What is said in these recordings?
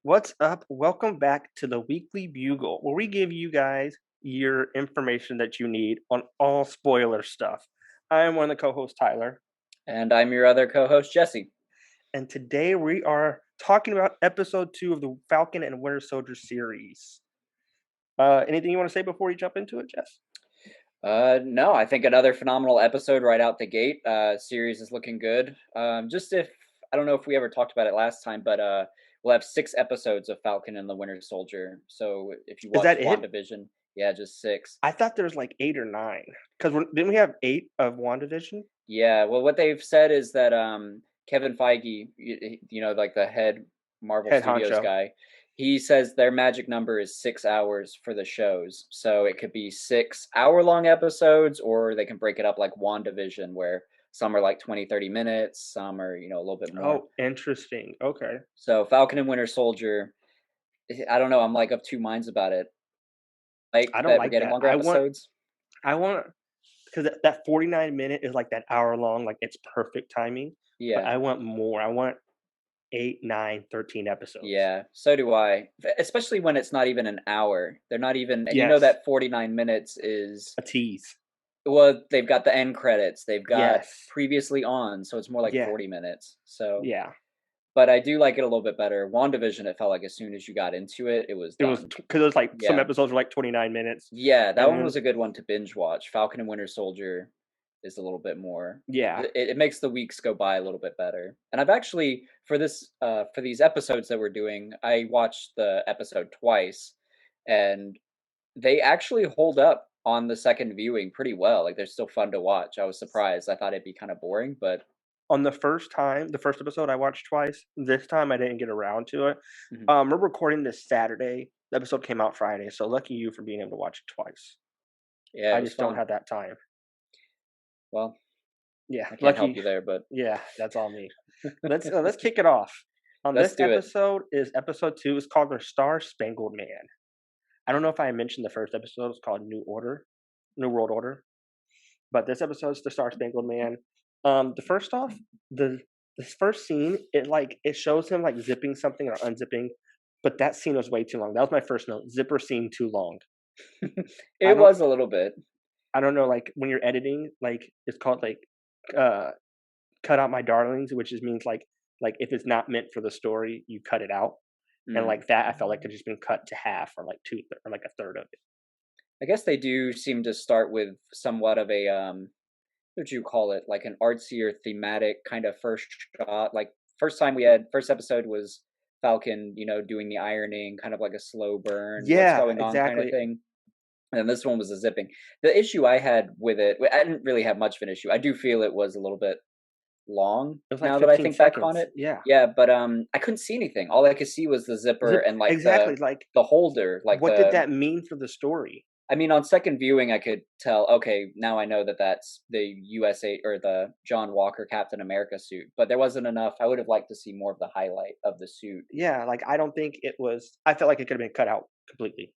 What's up? Welcome back to the Weekly Bugle, where we give you guys your information that you need on all spoiler stuff. I am one of the co-hosts, Tyler, And I'm your other co host, Jesse. and today we are talking about episode 2 of the Falcon and Winter Soldier series. Anything you want to say before we jump into it, Jess? No, I think another phenomenal episode right out the gate. Series is looking good. Just if I don't know if we ever talked about it last time, but we'll have 6 episodes of Falcon and the Winter Soldier. So if you Is watched that it? WandaVision, yeah, just 6. I thought there was like 8 or 9. Because didn't we have 8 of WandaVision? Yeah, well, what they've said is that Kevin Feige, like the head Marvel Head Studios honcho. guy, he says their magic number is 6 hours for the shows. So it could be 6 hour-long episodes, or they can break it up like WandaVision, where some are like 20, 30 minutes, some are, a little bit more. Oh, interesting. Okay. So Falcon and Winter Soldier, I don't know, I'm like of two minds about it. Like I don't that we're like getting that. longer episodes. I want because that 49 minute is like that hour long, like it's perfect timing. But Yeah. I want more. I want 8, 9, 13 episodes. Yeah, so do I. Especially when it's not even an hour. They're not even, and you know Yes, that 49 minutes is, a tease. well, they've got the end credits, they've got Yes, previously on, so it's more like yeah, 40 minutes. So, yeah. but I do like it a little bit better. WandaVision, it felt like as soon as you got into it, it was It was done. because it was like some Yeah. episodes were like 29 minutes, Yeah, that and one then was a good one to binge watch. Falcon and Winter Soldier is a little bit more. yeah, It makes the weeks go by a little bit better. And I've actually for these episodes that we're doing, I watched the episode twice, and they actually hold up on the second viewing pretty well. Like they're still fun to watch. I was surprised. I thought it'd be kind of boring, but on the first episode I watched twice. This time I didn't get around to it. mhm. We're recording this Saturday. The episode came out Friday, so lucky you for being able to watch it twice. Yeah, it I was just don't fun. have that time. Well, Yeah, I can't help lucky. you there, but Yeah, that's all me. Let's kick it off. let's This do it. episode is episode 2. It's called the Star Spangled Man. I don't know if I mentioned the first episode. It's called New World Order. But this episode is the Star Spangled Man. The first off, the this first scene, it shows him like zipping something or unzipping, but that scene was way too long. That was my first note. Zipper scene too long. I It don't was a little bit. I don't know, like when you're editing, like it's called like uh cut out my darlings, which just means like if it's not meant for the story, you cut it out. And Mm. like that, I felt like it just been cut to half or like or like a third of it. I guess they do seem to start with somewhat of a what would you call it? Like an artsier thematic kind of first shot. Like first episode was Falcon, doing the ironing, kind of like a slow burn, what's Yeah, going on kind of exactly. thing. And this one was a zipping. The issue I had with it, I didn't really have much of an issue. I do feel it was a little bit long It was like now that I 15 think back on seconds. it. Yeah. Yeah, but I couldn't see anything. All I could see was the zipper and like Exactly. Like, the holder, like what did the that mean for the story? I mean, on second viewing, I could tell. Okay, now I know that that's the USA or the John Walker Captain America suit. But there wasn't enough. I would have liked to see more of the highlight of the suit. Yeah, like I don't think it was. I felt like it could have been cut out completely.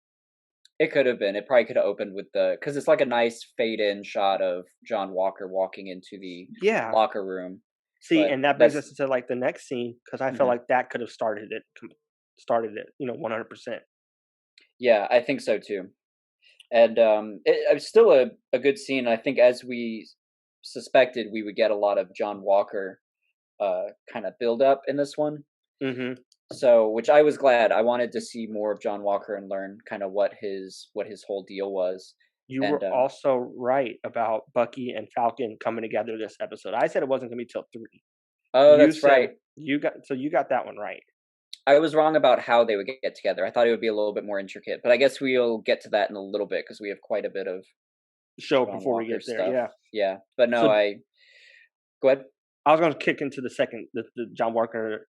It could have been. It probably could have opened with the because it's like a nice fade in shot of John Walker walking into the Yeah. locker room. See, But and that brings that's us to like the next scene because I felt mhm. like that could have started it. 100%. Yeah, I think so too. And it's still a good scene. I think as we suspected, we would get a lot of John Walker kind of build up in this one. Hmm. So, which I was glad. I wanted to see more of John Walker and learn kind of what his whole deal was. You And were also right about Bucky and Falcon coming together this episode. I said it wasn't going to be till 3. oh, You that's said right. you got that one right. I was wrong about how they would get together. I thought it would be a little bit more intricate, but I guess we'll get to that in a little bit because we have quite a bit of Show John before we Walker get there. stuff. Yeah. Yeah, but no, So I go ahead. I was going to kick into the John Walker,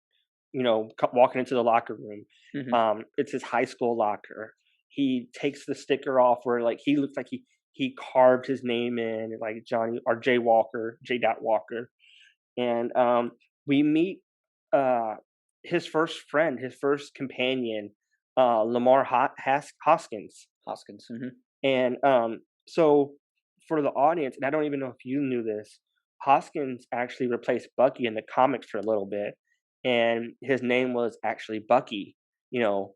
walking into the locker room. Hmm. It's his high school locker. He takes the sticker off where like he looks like he carved his name in like Johnny or Jay Walker, J. Dot Walker, and we meet uh his first friend, his first companion, Lamar Hoskins, Hoskins. Hmm. and so for the audience, and I don't even know if you knew this, Hoskins actually replaced Bucky in the comics for a little bit, and his name was actually Bucky. you know,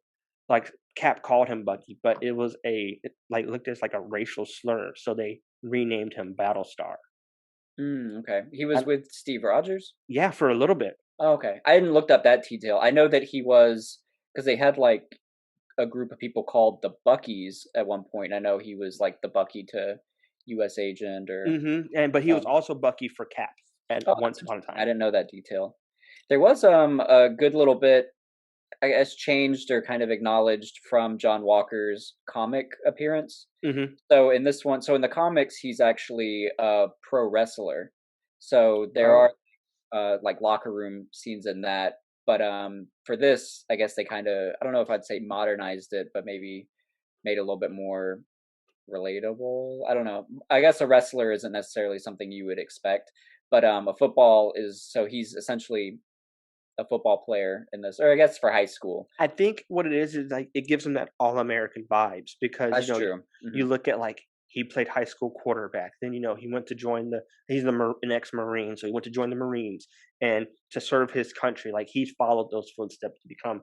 like Cap called him Bucky, but it like looked as like a racial slur, so they renamed him Battlestar. Okay. He was And with Steve Rogers? yeah, for a little bit. Oh, okay. I hadn't looked up that detail. I know that he was because they had like a group of people called the Buckies at one point. I know he was like the Bucky to US Agent or And but he was um also Bucky for Cap at oh, once that's upon a interesting. time. I didn't know that detail. There was a good little bit I guess changed or kind of acknowledged from John Walker's comic appearance. Mhm. So in this one, so in the comics, he's actually a pro wrestler. So there Oh. are like locker room scenes in that. But for this, I guess they kind of I don't know if I'd say modernized it, but maybe made it a little bit more relatable. I don't know. I guess a wrestler isn't necessarily something you would expect, but a football is so he's essentially a football player in this, or I guess for high school. I think what it is like it gives him that all-American vibes because, That's true. you look at, like, he played high school quarterback, then, he went to join the he's an ex-Marine, so he went to join the Marines, and to serve his country, like, he's followed those footsteps to become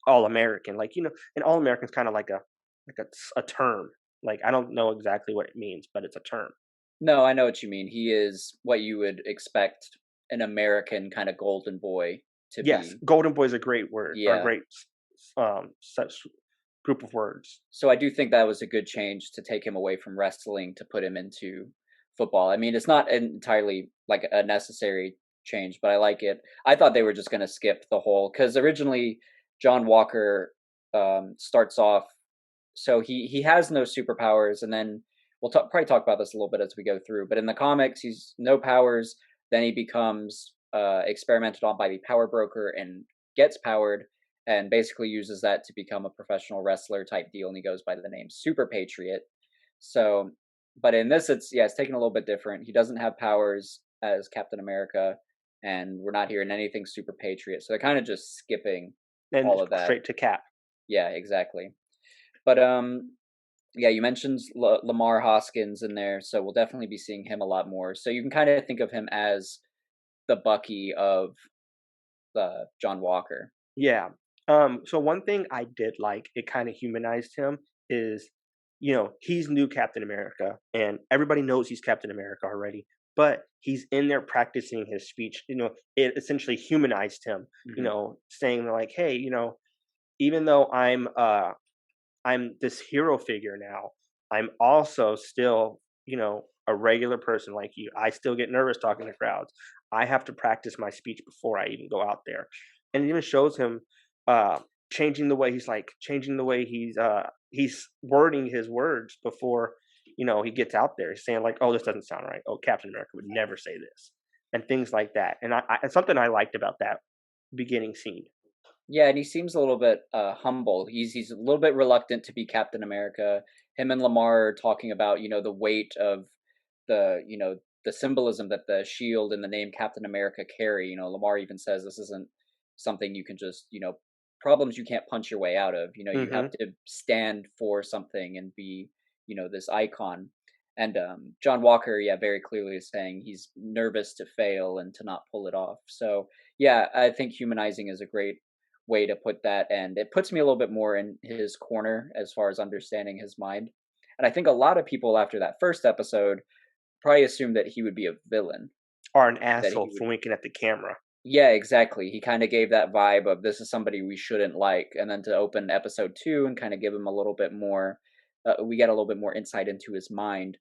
all-American, like, and all-American's kinda like a term, like, I don't know exactly what it means, but it's a term. No, I know what you mean. He is what you would expect an American kind of golden boy to Yes, be. golden boy is a great word, or a Yeah. great such group of words. So I do think that was a good change to take him away from wrestling to put him into football. I mean, it's not entirely like a necessary change, but I like it. I thought they were just going to skip the whole because originally John Walker starts off so he has no superpowers, and then probably talk about this a little bit as we go through. But in the comics, he's no powers. Then he becomes experimented on by the power broker and gets powered, and basically uses that to become a professional wrestler type deal. And he goes by the name Super Patriot. So, but in this, it's taken a little bit different. He doesn't have powers as Captain America, and we're not hearing anything Super Patriot. So they're kind of just skipping And all of that. straight to Cap. Yeah, exactly. But yeah, you mentioned Lamar Hoskins in there, so we'll definitely be seeing him a lot more. So you can kind of think of him as the Bucky of John Walker. Yeah. So one thing I did like, it kind of humanized him is, he's new Captain America and everybody knows he's Captain America already, but he's in there practicing his speech. It essentially humanized him, Hmm. saying like, hey, even though I'm this hero figure now, I'm also still, a regular person like you. I still get nervous talking to crowds. I have to practice my speech before I even go out there. And it even shows him uh changing the way he's wording his words before, he gets out there. He's saying like, oh, this doesn't sound right. Oh, Captain America would never say this. And things like that. And it's something I liked about that beginning scene. Yeah, and he seems a little bit humble. He's a little bit reluctant to be Captain America. Him and Lamar are talking about the weight of the symbolism that the shield and the name Captain America carry. Lamar even says this isn't something you can just problems you can't punch your way out of. You have Hmm. to stand for something and be this icon. And John Walker, yeah, very clearly is saying he's nervous to fail and to not pull it off. So yeah, I think humanizing is a great way to put that, and it puts me a little bit more in his corner as far as understanding his mind. And I think a lot of people after that first episode probably assumed that he would be a villain, Or an that asshole he would for winking at the camera. yeah, exactly. He kind of gave that vibe of this is somebody we shouldn't like. And then to open episode 2 and kind of give him a little bit more we get a little bit more insight into his mind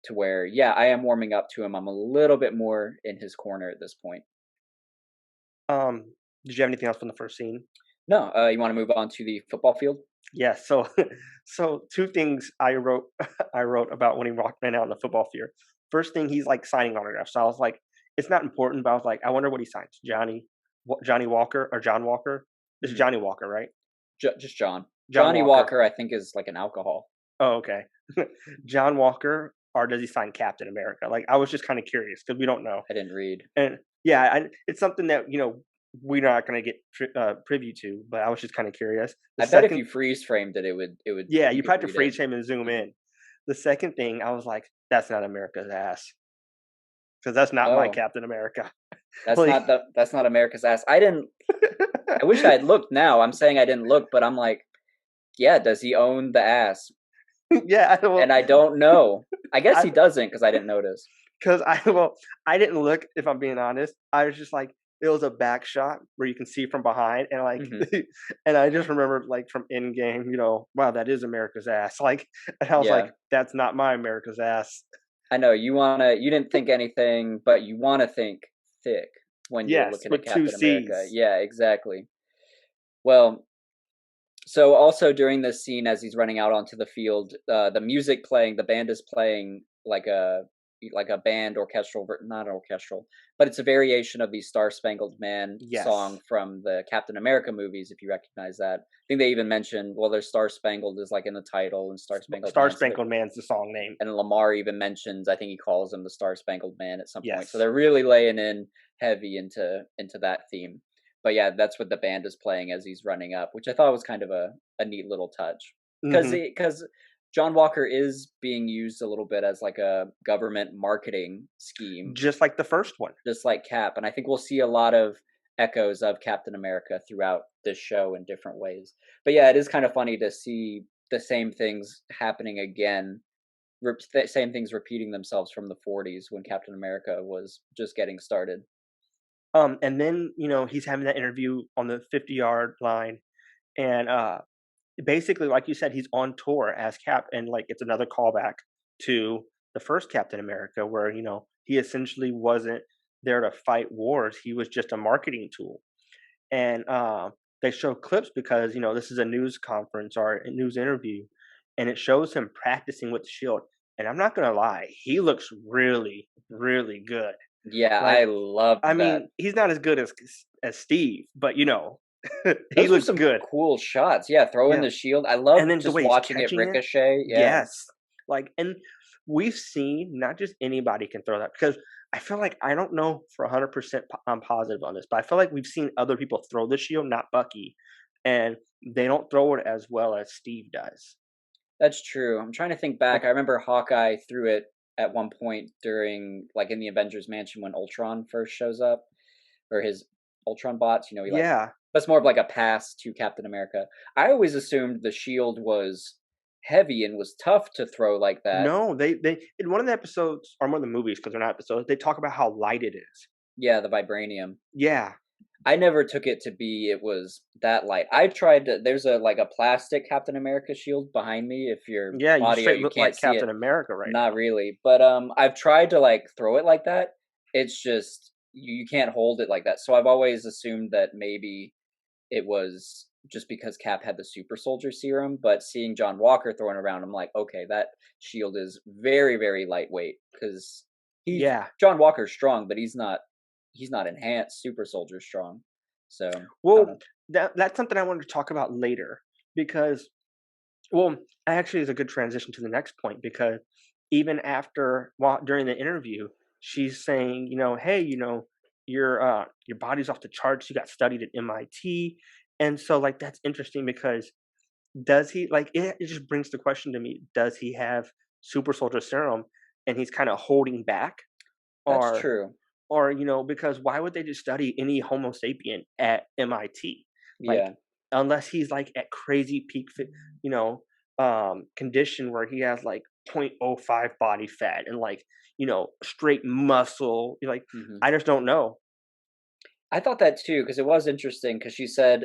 to where yeah, I am warming up to him. I'm a little bit more in his corner at this point. Did you have anything else from the first scene? No, you want to move on to the football field? Yeah, so so two things I wrote I wrote about when he ran out in the football field. First thing, he's like signing autographs. So I was like, it's not important, but I was like, I wonder what he signs. Johnny Walker or John Walker. It's Mhm. Johnny Walker, right? Just John. John Johnny Walker. Walker, I think, is like an alcohol. Oh, okay. John Walker, or does he sign Captain America? Like, I was just kind of curious because we don't know. I didn't read. And yeah, it's something that we're not going to get privy to, but I was just kind of curious. The I bet if second you freeze framed it, it would Yeah, you you could probably have read to it. freeze frame and zoom Mhm. in. The second thing, I was like, "That's not America's ass." because that's not my Oh, Captain America. that's Like, not that's not America's ass. I wish I had looked now. I'm saying I didn't look, but I'm like, yeah, does he own the ass? yeah, And I don't know. I guess I he doesn't because I didn't notice. because I didn't look, if I'm being honest. I was just like, it was a back shot where you can see from behind, and like, Hmm. and I just remembered like from Endgame, wow, that is America's ass. Like, and I was Yeah. like, that's not my America's ass. I know you didn't think anything, but you wanna think thick when you're Yes, looking at with two Captain America. C's. Yeah, exactly. Well, so also during this scene as he's running out onto the field, the music playing, the band is playing like a band orchestral, not orchestral, but it's a variation of the Star Spangled Man Yes, song from the Captain America movies, if you recognize that. I think they even mentioned, well, there's Star Spangled is like in the title and Star Spangled Star Man. So Spangled Man's the song name. and Lamar even mentions, I think he calls him the Star Spangled Man at some point. So Yes. they're really laying in heavy into that theme. But yeah, that's what the band is playing as he's running up, which I thought was kind of a neat little touch. Hmm. Because John Walker is being used a little bit as like a government marketing scheme, Just like the first one. just like Cap. And I think we'll see a lot of echoes of Captain America throughout this show in different ways. But yeah, it is kind of funny to see the same things happening again, same things repeating themselves from the 40s when Captain America was just getting started. And then he's having that interview on the 50-yard line, and basically, like you said, he's on tour as Cap, and like it's another callback to the first Captain America, where he essentially wasn't there to fight wars; he was just a marketing tool. And they show clips because this is a news conference or a news interview, and it shows him practicing with the shield. And I'm not gonna lie, he looks really, really good. Yeah, Like, I loved I that. mean, he's not as good as Steve, but he Those were looks some good. cool shots. Yeah, throwing Yeah, the shield. I and loved then the just way he's watching it catching it, ricochet. Yeah. yes. Like, and we've seen not just anybody can throw that, because I feel like I don't know for 100% I'm positive on this, but I feel like we've seen other people throw the shield, not Bucky, and they don't throw it as well as Steve does. That's true. I'm trying to think back. Like, I remember Hawkeye threw it at one point during like in the Avengers mansion when Ultron first shows up, or his Ultron bots, he like yeah, that's more of like a pass to Captain America. I always assumed the shield was heavy and was tough to throw like that. no, they in one of the episodes or one of the movies, because they're not episodes, they talk about how light it is. Yeah, the vibranium. Yeah, I never took it to be it was that light. I tried to there's a like a plastic Captain America shield behind me. If you're yeah, you audio, straight you look can't like see it. Captain America right Not now. really. But I've tried to like throw it like that. It's just you can't hold it like that. So I've always assumed that maybe it was just because Cap had the super soldier serum, but seeing John Walker throwing around, I'm like, okay, that shield is very, very lightweight because he Yeah. John Walker's strong, but he's not enhanced super soldier strong. So I don't Well, know. that's something I wanted to talk about later, because, well, actually is a good transition to the next point, because even after, while during the interview, she's saying, hey, your body's off the charts. You got studied at MIT, and so like that's interesting, because does he, like, it just brings the question to me: does he have super soldier serum, and he's kind of holding back, That's or true. because why would they just study any Homo sapien at MIT? Like, Yeah. unless he's like at crazy peak condition where he has like 0.05 body fat and like, straight muscle. Like, Hmm. I just don't know. I thought that too because it was interesting because she said,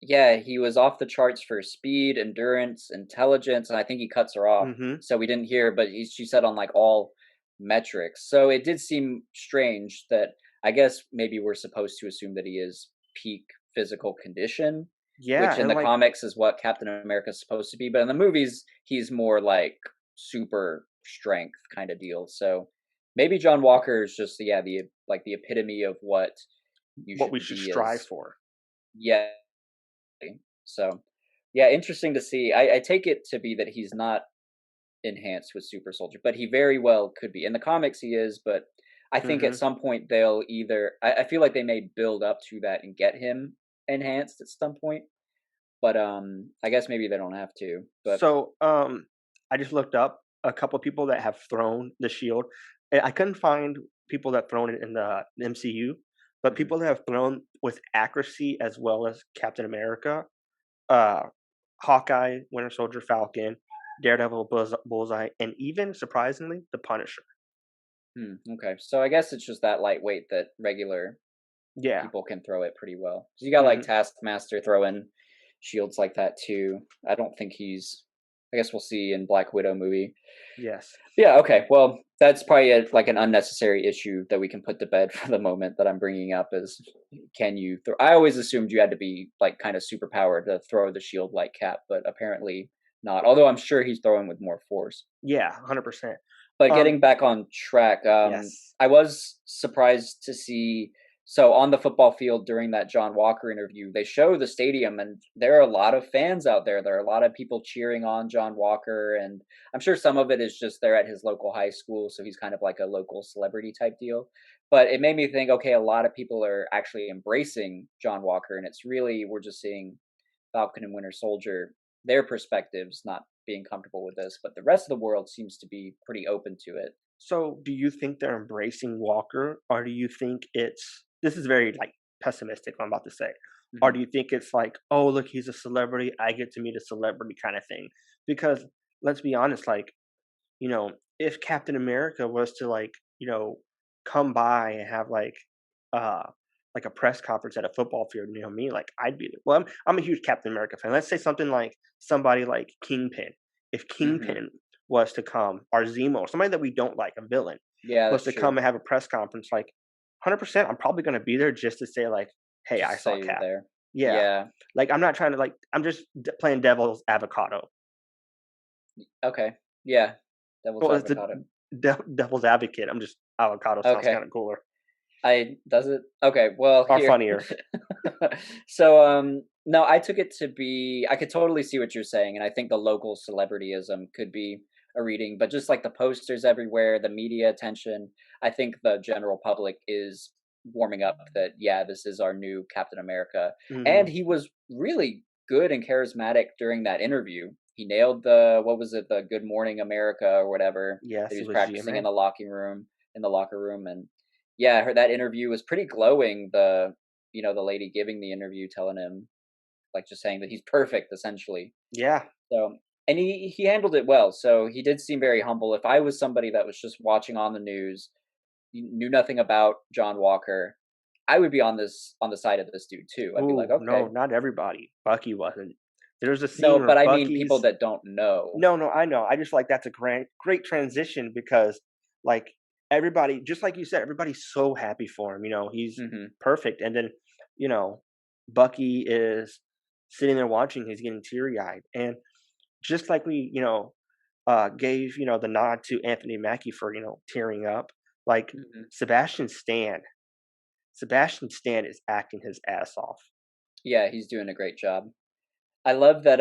yeah, he was off the charts for speed, endurance, intelligence, and I think he cuts her off, Hmm. so we didn't hear, but she said on like all metrics. So it did seem strange that I guess maybe we're supposed to assume that he is peak physical condition, Yeah, which in and the like, comics is what Captain America is supposed to be, but in the movies he's more like super strength kind of deal. So maybe John Walker is just the like the epitome of what you what should we should be strive as for. yeah. So yeah, interesting to see. I take it to be that he's not enhanced with super soldier, but he very well could be. In the comics he is, but I think at Hmm. some point they'll either I feel like they may build up to that and get him enhanced at some point. But I guess maybe they don't have to. But So, I just looked up a couple people that have thrown the shield. I couldn't find people that thrown it in the MCU, but Mhm. people that have thrown with accuracy as well as Captain America, uh, Hawkeye, Winter Soldier, Falcon, Daredevil, Bullseye, and even surprisingly, the Punisher. Hmm, okay. So I guess it's just that lightweight that regular Yeah. people can throw it pretty well. 'Cause you got like Mhm. Taskmaster throwing shields like that too. I don't think he's. I guess we'll see in Black Widow movie. Yes. Yeah. Okay. Well, that's probably like an unnecessary issue that we can put to bed for the moment that I'm bringing up. Is can you throw? I always assumed you had to be like kind of super powered to throw the shield like Cap, but apparently not. Although I'm sure he's throwing with more force. Yeah, 100%. But Um, getting back on track, yes. I was surprised to see. So on the football field during that John Walker interview, they show the stadium, and there are a lot of fans out there. There are a lot of people cheering on John Walker, and I'm sure some of it is just they're at his local high school, so he's kind of like a local celebrity type deal. But it made me think, okay, a lot of people are actually embracing John Walker, and it's really we're just seeing Falcon and Winter Soldier, their perspectives not being comfortable with this, but the rest of the world seems to be pretty open to it. So, do you think they're embracing Walker, or do you think it's this is very like pessimistic what I'm about to say, or Mhm. do you think it's like, oh look, he's a celebrity, I get to meet a celebrity kind of thing? Because let's be honest, like if Captain America was to come by and have uh like a press conference at a football field, me, like I'd be well, I'm a huge Captain America fan. Let's say something like somebody like Kingpin. If Mhm. Kingpin was to come, or Zemo, somebody that we don't like, a villain, Yeah, was that's to true. come and have a press conference, like 100%, I'm probably gonna be there just to say like, "Hey, Just I to saw say you're Cap." there. Yeah, Yeah. like I'm not trying to like I'm just playing devil's avocado. Okay. Yeah. Devil's Well, it's the avocado. devil's advocate. I'm just avocado sounds Okay. kind of cooler I does it? Okay. Well, or here. funnier. So no, I took it to be I could totally see what you're saying, and I think the local celebrityism could be a reading, but just like the posters everywhere, the media attention, I think the general public is warming up that yeah, this is our new Captain America. And Hmm. he was really good and charismatic during that interview. He nailed the what was it, the Good Morning America or whatever that Yes, he it was was practicing GMA. in the locker room and yeah, her that interview was pretty glowing. The lady giving the interview telling him like just saying that he's perfect essentially. Yeah. So and he handled it well. So he did seem very humble. If I was somebody that was just watching on the news, knew nothing about John Walker, I would be on the side of this dude too. I'd be like, Oh no, okay, not everybody. Bucky wasn't. There's a no, scene where but I mean people Bucky's. that don't know. No, no, I know. I just like that's a great transition because like everybody, just like you said, everybody's so happy for him. He's Hmm. perfect, and then you know, Bucky is sitting there watching. He's getting teary eyed, and just like we, gave the nod to Anthony Mackie for tearing up. Like Hmm. Sebastian Stan, Sebastian Stan is acting his ass off. Yeah, he's doing a great job. I love that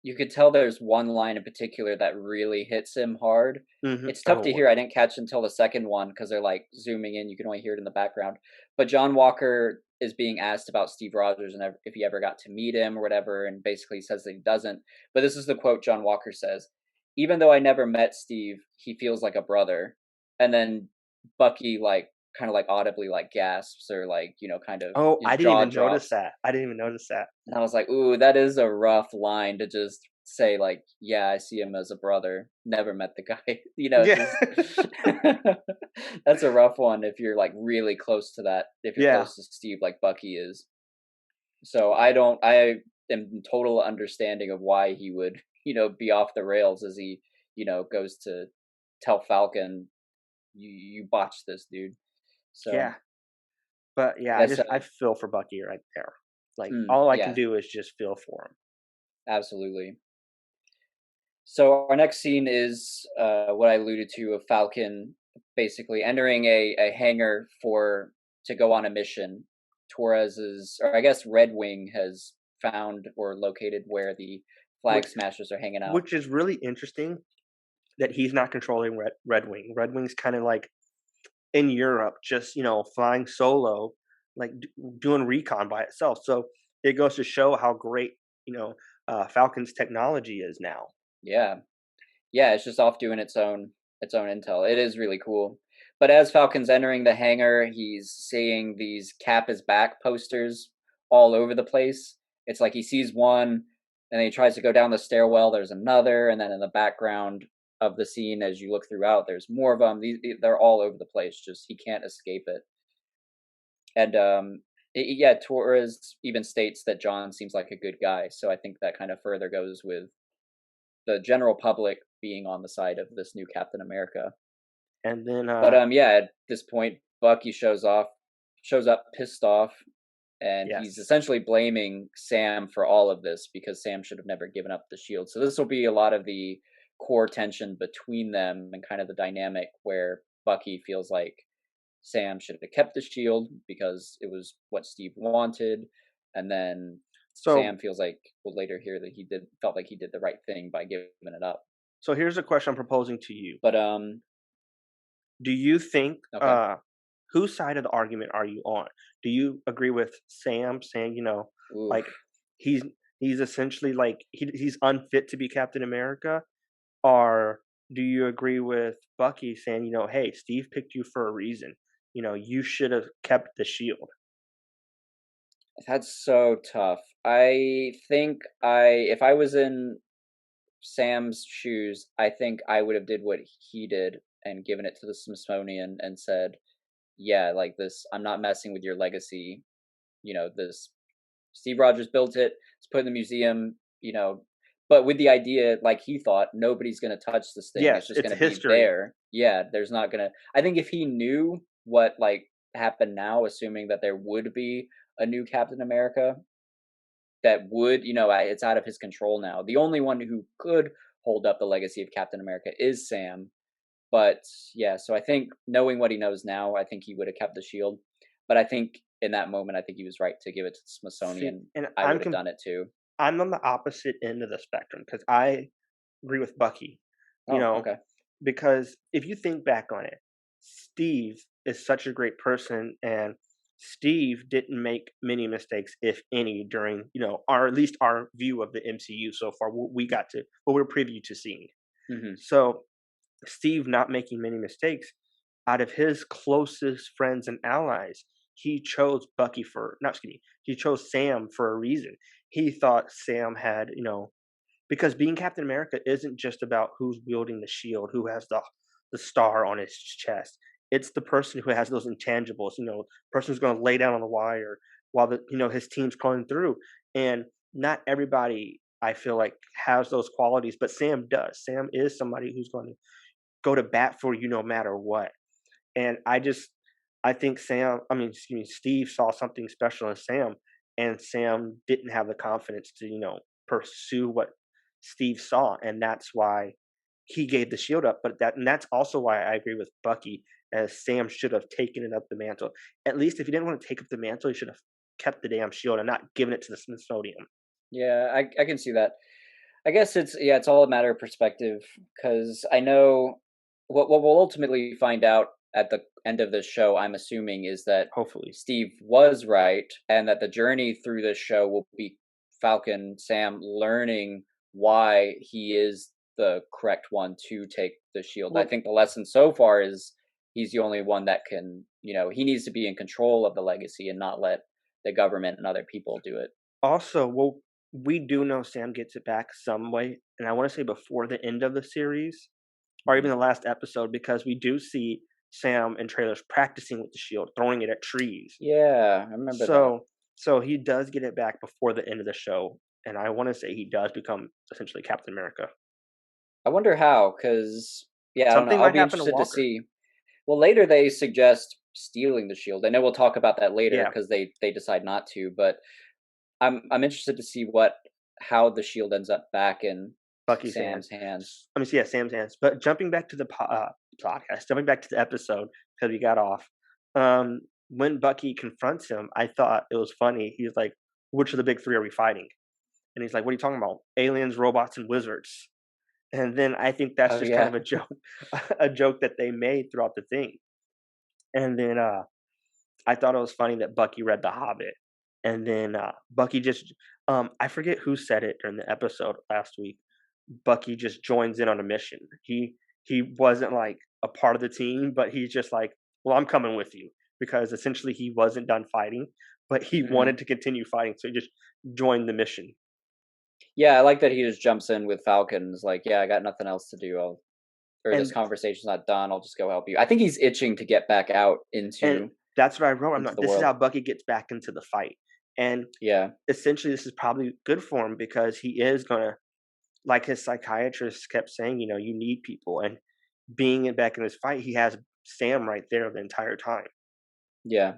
you could tell there's one line in particular that really hits him hard. Hmm. It's tough to Oh hear. I didn't catch until the second one because they're like zooming in. You can only hear it in the background. But John Walker is being asked about Steve Rogers and if he ever got to meet him or whatever, and basically says that he doesn't. But this is the quote John Walker says: "Even though I never met Steve, he feels like a brother." And then Bucky like kind of like audibly like gasps or like kind of oh, his I didn't jaw even notice drops. that. I didn't even notice that. And I was like, "Ooh, that is a rough line to just say, like, yeah, I see him as a brother. Never met the guy." Yeah. Just that's a rough one if you're like really close to that. If you're Yeah. close to Steve, like Bucky is. So I am in total understanding of why he would, be off the rails as he, goes to tell Falcon, you botched this, dude. So Yeah. But yeah, I I guess, just I feel for Bucky right there. Like all I can yeah, do is just feel for him. absolutely. So our next scene is what I alluded to of Falcon basically entering a hangar for to go on a mission. Torres's, or I guess Red Wing has found or located where the Which Flag Smashers are hanging out. which is really interesting that he's not controlling Red Wing. Red Wing's kind of like in Europe, just flying solo, like doing recon by itself. So it goes to show how great Falcon's technology is now. Yeah, yeah, it's just off doing its own intel. It is really cool. but as Falcon's entering the hangar, he's seeing these Cap is back posters all over the place. It's like he sees one, and then he tries to go down the stairwell. There's another, and then in the background of the scene, as you look throughout, there's more of them. They're all over the place. Just he can't escape it. And yeah, Torres even states that John seems like a good guy. So I think that kind of further goes with the general public being on the side of this new Captain America. And then But yeah, at this point, Bucky shows up pissed off, and he's yes. essentially blaming Sam for all of this because Sam should have never given up the shield. So this will be a lot of the core tension between them and kind of the dynamic where Bucky feels like Sam should have kept the shield because it was what Steve wanted, and then So Sam feels like we'll later hear that he felt like he did the right thing by giving it up. so here's a question I'm proposing to you. But Do you think okay. whose side of the argument are you on? Do you agree with Sam saying, like Oof. he's he's essentially like he's unfit to be Captain America? Or do you agree with Bucky saying, hey, Steve picked you for a reason. You should have kept the shield. That's so tough. I think if I was in Sam's shoes, I think I would have did what he did and given it to the Smithsonian and said, "Yeah, like this, I'm not messing with your legacy. This Steve Rogers built it. It's put in the museum. But with the idea, like he thought, nobody's gonna touch this thing. It's Yes, just it's gonna be history. there. Yeah, there's not gonna. I think if he knew what like happened now, assuming that there would be a new Captain America, that would, it's out of his control now. The only one who could hold up the legacy of Captain America is Sam. But yeah, so I think knowing what he knows now, I think he would have kept the shield. But I think in that moment, I think he was right to give it to the See, Smithsonian. and I would have done it too. I'm on the opposite end of the spectrum because I agree with Bucky. You Oh, know, okay. because if you think back on it, Steve is such a great person, and Steve didn't make many mistakes, if any, during our at least our view of the MCU so far. We got to what we're privy to seeing. Hmm. So Steve not making many mistakes, out of his closest friends and allies, he chose Bucky for not excuse me, he chose Sam for a reason. He thought Sam had, because being Captain America isn't just about who's wielding the shield, who has the star on his chest. It's the person who has those intangibles, person who's going to lay down on the wire while his team's going through. And not everybody, I feel like, has those qualities, but Sam does. Sam is somebody who's going to go to bat for you no matter what. And I think excuse me, Steve saw something special in Sam, and Sam didn't have the confidence to, pursue what Steve saw, and that's why he gave the shield up. And that's also why I agree with Bucky, as Sam should have taken it up the mantle. At least if he didn't want to take up the mantle, he should have kept the damn shield and not given it to the Smithsonian. Yeah, I can see that. I guess it's all a matter of perspective because I know what we'll ultimately find out at the end of this show. I'm assuming is that Hopefully. Steve was right, and that the journey through this show will be Falcon Sam learning why he is the correct one to take the shield. I Well, think the lesson so far is he's the only one that can. He needs to be in control of the legacy and not let the government and other people do it. also, we do know Sam gets it back some way, and I want to say before the end of the series, or even Mhm. the last episode, because we do see Sam in trailers practicing with the shield, throwing it at trees. Yeah, I remember that. So so he does get it back before the end of the show, and I want to say he does become essentially Captain America. I wonder how, because yeah, I don't know. Something I'll might be happen to interested to Walker. see. Well, later they suggest stealing the shield. I know we'll talk about that later Yeah, because they decide not to. But I'm interested to see how the shield ends up back in Bucky's hands. Sam's hands. I mean, yeah, Sam's hands. But jumping back to the podcast, jumping back to the episode because we got off. When Bucky confronts him, I thought it was funny. He's like, "Which of the big three are we fighting?" And he's like, "What are you talking about? Aliens, robots, and wizards." And then I think that's Oh just kind of yeah. a joke, a joke that they made throughout the thing. And then I thought it was funny that Bucky read The Hobbit, and then Bucky just I forget who said it during the episode last week. Bucky just joins in on a mission. he wasn't like a part of the team, but he's just like, well, I'm coming with you because essentially he wasn't done fighting, but he Mhm. wanted to continue fighting, so he just joined the mission. Yeah, I like that he just jumps in with Falcons, like, "Yeah, I got nothing else to do, or this And conversation's not done, I'll just go help you." I think he's itching to get back out and that's what I wrote. I'm like, the this is world. how Bucky gets back into the fight, and Yeah, essentially this is probably good for him because he is gonna, like his psychiatrist kept saying, you need people, and back in this fight, he has Sam right there the entire time. yeah.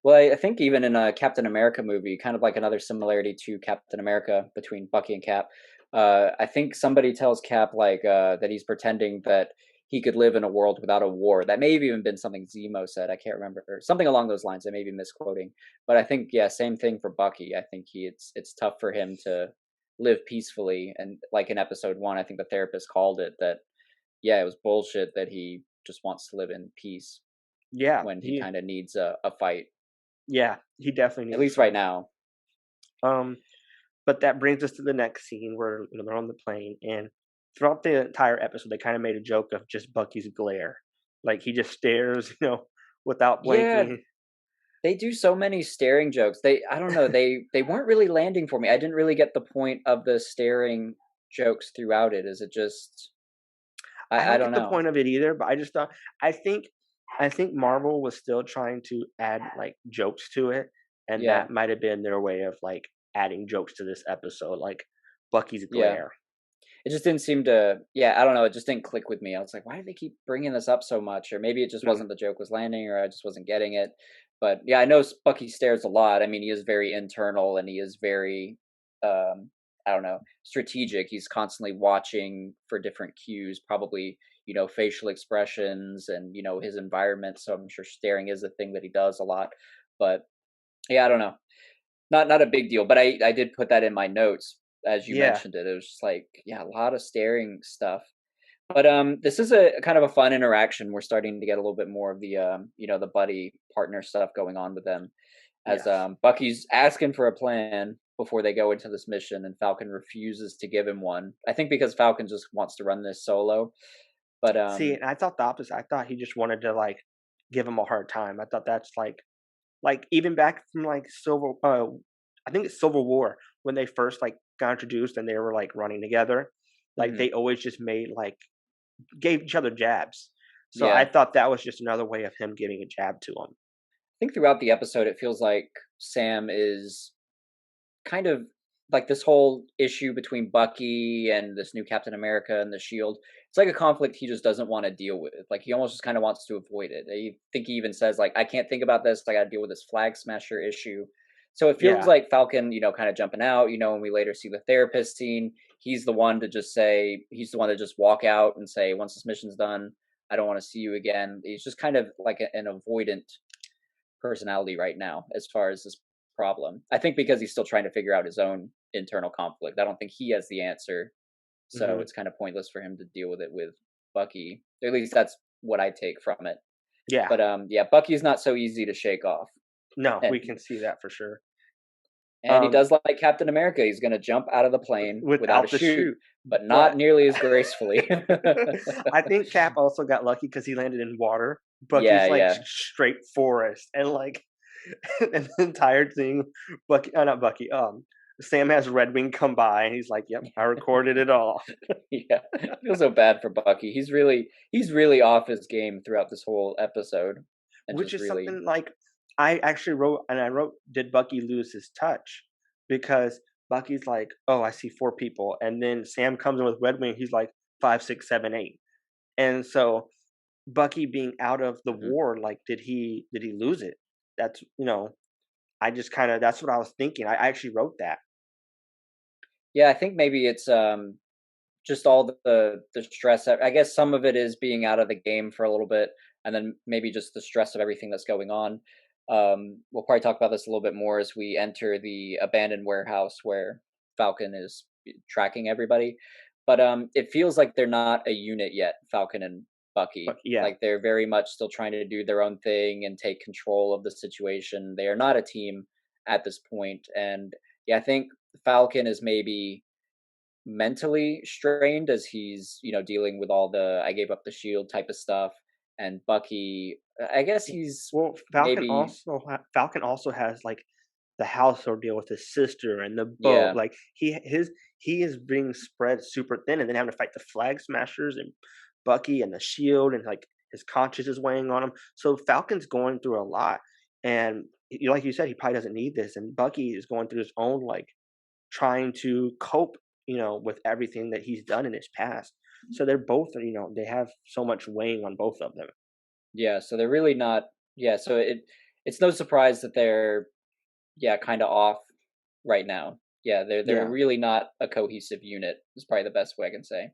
Well, I think even in a Captain America movie, kind of like another similarity to Captain America between Bucky and Cap, I think somebody tells Cap like that he's pretending that he could live in a world without a war. That may have even been something Zemo said. I can't remember, or something along those lines. I may be misquoting, but I think yeah, same thing for Bucky. I think it's tough for him to live peacefully, and like in episode one, I think the therapist called it that yeah, it was bullshit that he just wants to live in peace Yeah, when he he kind of needs a fight, yeah, he definitely at needs a least right fight. now. Um, but that brings us to the next scene where they're on the plane, and throughout the entire episode, they kind of made a joke of just Bucky's glare, like he just stares, without Yeah, blinking. they do so many staring jokes. I don't know, they weren't really landing for me. I didn't really get the point of the staring jokes throughout it. Is it just I I don't don't get the know. point of it either, but I just thought I think I think Marvel was still trying to add like jokes to it, and Yeah, that might have been their way of like adding jokes to this episode, like Bucky's yeah. glare. It just didn't seem to yeah, I don't know, it just didn't click with me. I was like, "Why do they keep bringing this up so much?" Or maybe it just Mm, wasn't the joke was landing or I just wasn't getting it. But, yeah, I know Bucky stares a lot. I mean, he is very internal and he is very, I don't know, strategic. He's constantly watching for different cues, probably, facial expressions and, his environment, so I'm sure staring is a thing that he does a lot. But, yeah, I don't know. Not a big deal, but I did put that in my notes as you yeah, mentioned it. It was just like, yeah, a lot of staring stuff. But this is a kind of a fun interaction. We're starting to get a little bit more of the the buddy partner stuff going on with them as yes. Bucky's asking for a plan before they go into this mission and Falcon refuses to give him one. I think because Falcon just wants to run this solo. But See, and I thought the opposite. I thought he just wanted to like give him a hard time. I thought that's like even back from like I think it's Civil War when they first like got introduced and they were like running together. Like mhm, they always just made like gave each other jabs. So I yeah. thought that was just another way of him giving a jab to him. Think throughout the episode it feels like Sam is kind of like this whole issue between Bucky and this new Captain America and the Shield. It's like a conflict he just doesn't want to deal with. Like he almost just kind of wants to avoid it. I think he even says like, "I can't think about this. I got to deal with this flag smasher issue." So it feels Yeah. like Falcon, kind of jumping out. When we later see the therapist scene, he's the one to just say he's the one to just walk out and say, "Once this mission's done, I don't want to see you again." He's just kind of like an avoidant personality right now as far as this problem. I think because he's still trying to figure out his own internal conflict. I don't think he has the answer. So Hmm. it's kind of pointless for him to deal with it with Bucky. Or at least that's what I take from it. Yeah. But yeah, Bucky's not so easy to shake off. No, And we can see that for sure. he does like Captain America. He's going to jump out of the plane without a Without the chute, shoot, but not but nearly as gracefully. I think Cap also got lucky because he landed in water. Yeah, Bucky's like yeah. straight forest, and like and the entire thing. Bucky, not Bucky. Sam has Red Wing come by, and he's like, "Yep, I recorded it all," Yeah. I feel so bad for Bucky. He's really off his game throughout this whole episode and which just is really something like I actually wrote, and I wrote, "Did Bucky lose his touch?" Because Bucky's like, "Oh, I see 4 people," and then Sam comes in with Red Wing. He's like 5, 6, 7, 8, and so Bucky being out of the Mhm. war, like, did he lose it? That's I just kind of that's what I was thinking. I actually wrote that. Yeah, I think maybe it's just all the stress. I guess some of it is being out of the game for a little bit, and then maybe just the stress of everything that's going on. We'll probably talk about this a little bit more as we enter the abandoned warehouse where Falcon is tracking everybody. But it feels like they're not a unit yet, Falcon and But Bucky. yeah, Like they're very much still trying to do their own thing and take control of the situation. They are not a team at this point, and yeah, I think Falcon is maybe mentally strained as he's, dealing with all the I gave up the shield type of stuff. And Bucky, I guess he's Well, maybe, Falcon also has like the household deal with his sister and the boat. yeah, Like he is being spread super thin, and then having to fight the Flag Smashers and Bucky and the Shield, and like his conscience is weighing on him. So Falcon's going through a lot, and like you said, he probably doesn't need this. And Bucky is going through his own like trying to cope, with everything that he's done in his past. So they're both, they have so much weighing on both of them. yeah. So they're really not, yeah. So it's no surprise that they're, yeah, kind of off right now. Yeah, they're Yeah. really not a cohesive unit. Is probably the best way I can say.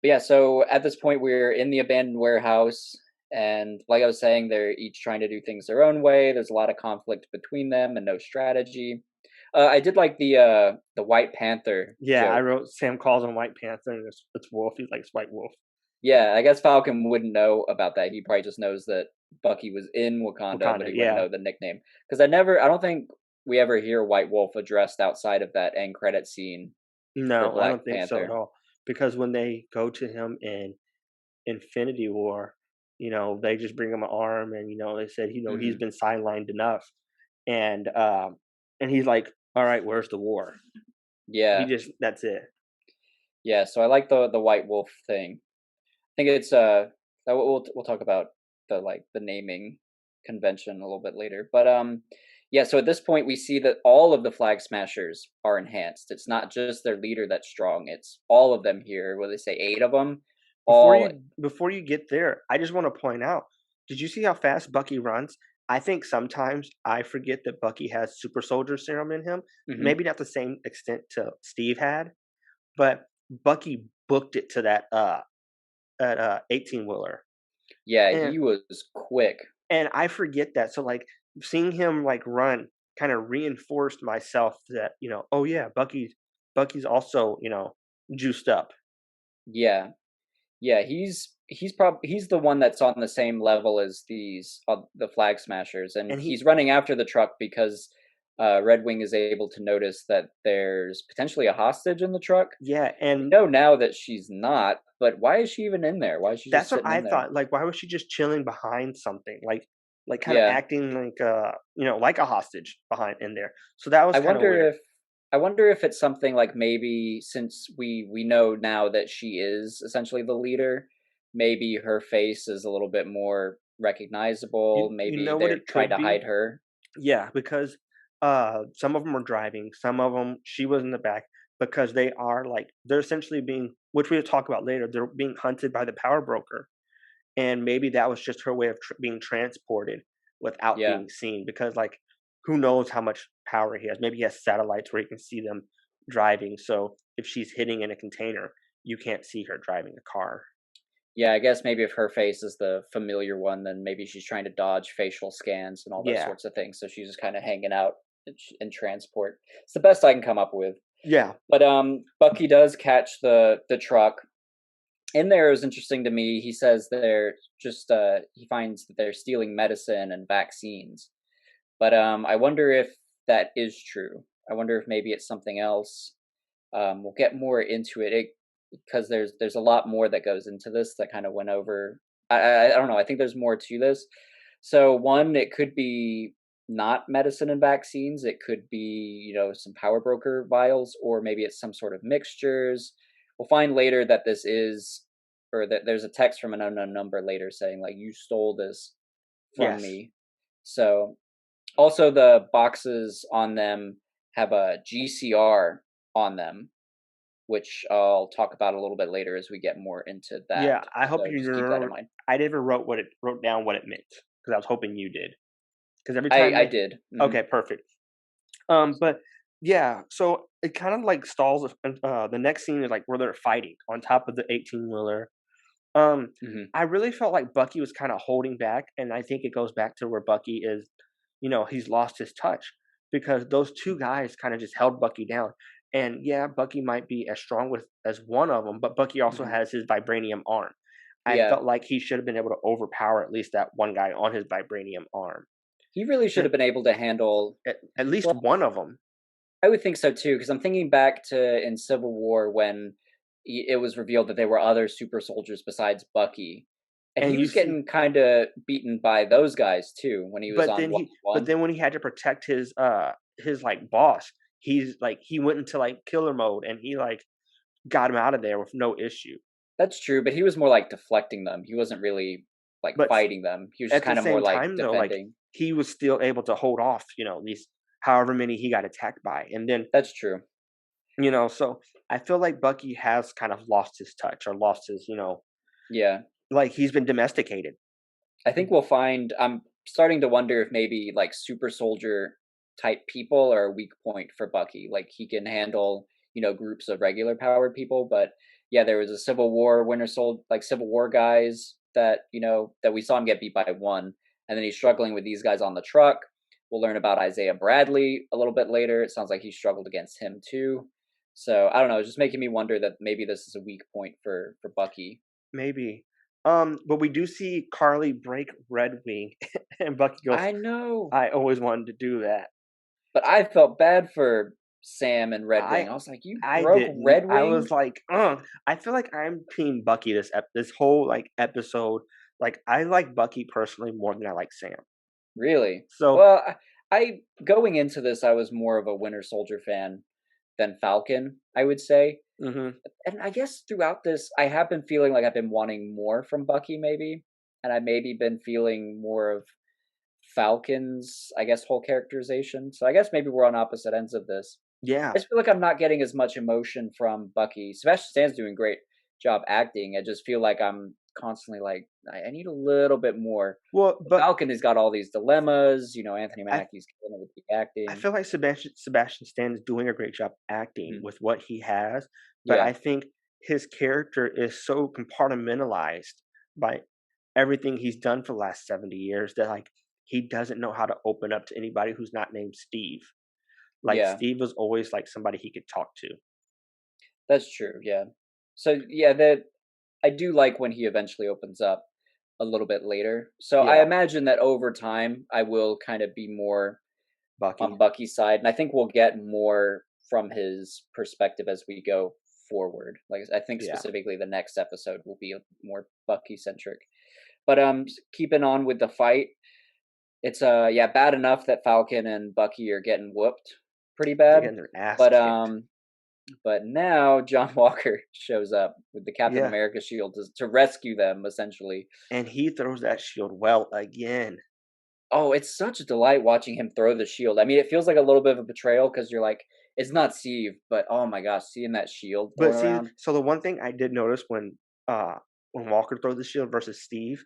But yeah, so at this point we're in the abandoned warehouse, and like I was saying, they're each trying to do things their own way. There's a lot of conflict between them and no strategy. I did like the White Panther Yeah, I joke. wrote Sam calls him White Panther, and it's Wolf. He likes White Wolf. Yeah, I guess Falcon wouldn't know about that. He probably just knows that Bucky was in Wakanda, but Wakanda, he wouldn't yeah. know the nickname. Because I don't think we ever hear White Wolf addressed outside of that end credit scene for No, I Black don't think so at Panther. all. Because when they go to him in Infinity War, they just bring him an arm, and they said, he's Hmm. been sidelined enough, and and he's like, all right, where's the war? He Yeah, just that's it. yeah. So I like the White Wolf thing. I think it's we'll talk about the naming convention a little bit later. But yeah, so at this point we see that all of the Flag Smashers are enhanced. It's not just their leader that's strong, it's all of them here. What they say, 8 of them? All Before you get there, I just want to point out, did you see how fast Bucky runs? I think sometimes I forget that Bucky has super soldier serum in him. mhm. Maybe not the same extent to Steve had, but Bucky booked it to that 18 wheeler. Yeah, And he was quick. I forget that. So like seeing him like run kind of reinforced myself that, oh yeah, Bucky's also, juiced up. Yeah. Yeah, he's the one that's on the same level as these the Flag Smashers, and And he he's running after the truck because Red Wing is able to notice that there's potentially a hostage in the truck. yeah, We and know now that she's not, but why is she even in there? Why is she just that's what sitting I in there? thought. Like, why was she just chilling behind something? Like kind of Yeah, acting like like a hostage behind in there. So that was I kind of wonder weird. if I wonder if it's something like maybe since we know now that she is essentially the leader, maybe her face is a little bit more recognizable. You Maybe know what they're it trying could to hide be? her. Yeah, because some of them were driving, some of them she was in the back because they're essentially being, which we'll talk about later. They're being hunted by the power broker, and maybe that was just her way of being transported without Yeah. being seen. Because like, who knows how much power he has? Maybe he has satellites where he can see them driving. So if she's hitting in a container, you can't see her driving a car. Yeah, I guess maybe if her face is the familiar one, then maybe she's trying to dodge facial scans and all those Yeah, sorts of things. So she's just kind of hanging out in transport. It's the best I can come up with. yeah, But Bucky does catch the truck. In there is interesting to me. He says they're just he finds that they're stealing medicine and vaccines. But I wonder if that is true. I wonder if maybe it's something else. We'll get more into it, because there's a lot more that goes into this that kind of went over. I don't know. I think there's more to this. So one, it could be not medicine and vaccines. It could be some power broker vials, or maybe it's some sort of mixtures. We'll find later that this is, or that there's a text from an unknown number later saying like you stole this from yes, me. So also the boxes on them have a GCR on them, which I'll talk about a little bit later as we get more into that. yeah. I hope So you just keep that in remember. mind. I never wrote down what it meant because I was hoping you did. Because every I time I they, did. okay, perfect. But yeah, so it kind of like stalls. The next scene is like where they're fighting on top of the 18 wheeler. Um, Hmm. I really felt like Bucky was kind of holding back, and I think it goes back to where Bucky is. He's lost his touch because those two guys kind of just held Bucky down. And yeah, Bucky might be as strong as one of them, but Bucky also Hmm. has his vibranium arm. I Yeah, felt like he should have been able to overpower at least that one guy on his vibranium arm. he really should And have been able to handle. at least Well, one of them. I would think so too, because I'm thinking back to in Civil War when it was revealed that there were other super soldiers besides Bucky, and he And you was see, getting kind of beaten by those guys too when he was but on then one he, but one. then when he had to protect his like boss, he's like he went into like killer mode and he like got him out of there with no issue. That's true, but he was more like deflecting them. He wasn't really like But fighting them. He was just at the kind of more same like time though, like defending. he was still able to hold off, these however many he got attacked by. And then, That's true. so I feel like Bucky has kind of lost his touch or lost his, Yeah. like he's been domesticated. I think we'll find I'm starting to wonder if maybe like super soldier type people are a weak point for Bucky. Like he can handle, groups of regular powered people, but yeah, there was a Civil War Winter Soldier like Civil War guys that, that we saw him get beat by one, and then he's struggling with these guys on the truck. We'll learn about Isaiah Bradley a little bit later. It sounds like he struggled against him too. So I don't know, it's just making me wonder that maybe this is a weak point for Bucky. Maybe. But we do see Carly break Red Wing, and Bucky goes, I know. "I always wanted to do that." But I felt bad for Sam and Red Wing. I I was like, "You I broke didn't. Red I Wing?" was like, "Ugh." I feel like I'm Team Bucky this whole like episode. Like I like Bucky personally more than I like Sam. Really? So, Well, I going into this, I was more of a Winter Soldier fan than Falcon, I would say. hmm And I guess throughout this, I have been feeling like I've been wanting more from Bucky, maybe, and I maybe been feeling more of Falcon's, I guess, whole characterization. So I guess maybe we're on opposite ends of this. yeah. I just feel like I'm not getting as much emotion from Bucky. Sebastian Stan's doing a great job acting. I just feel like I'm constantly like, I need a little bit more. Well, The but Falcon has got all these dilemmas. Anthony I Mackie's killing it with the I acting. feel like Sebastian Stan is doing a great job acting Mhm. with what he has, but Yeah, I think his character is so compartmentalized by everything he's done for the last 70 years that like he doesn't know how to open up to anybody who's not named Steve. Like yeah, Steve was always like somebody he could talk to. that's true. Yeah. So yeah, that I do like when he eventually opens up a little bit later. So I Yeah, imagine that over time I will kind of be more Bucky. on Bucky's side, and I think we'll get more from his perspective as we go forward. Like I think Yeah. specifically the next episode will be more Bucky centric. But keeping on with the fight, it's yeah, bad enough that Falcon and Bucky are getting whooped pretty They're bad. getting their ass But kicked. now John Walker shows up with the Captain Yeah. America shield to rescue them essentially. And he throws that shield well again. Oh, it's such a delight watching him throw the shield. I mean, it feels like a little bit of a betrayal because you're like, it's not Steve, but oh my gosh, seeing that shield But thrown see, around. so the one thing I did notice when Walker throws the shield versus Steve,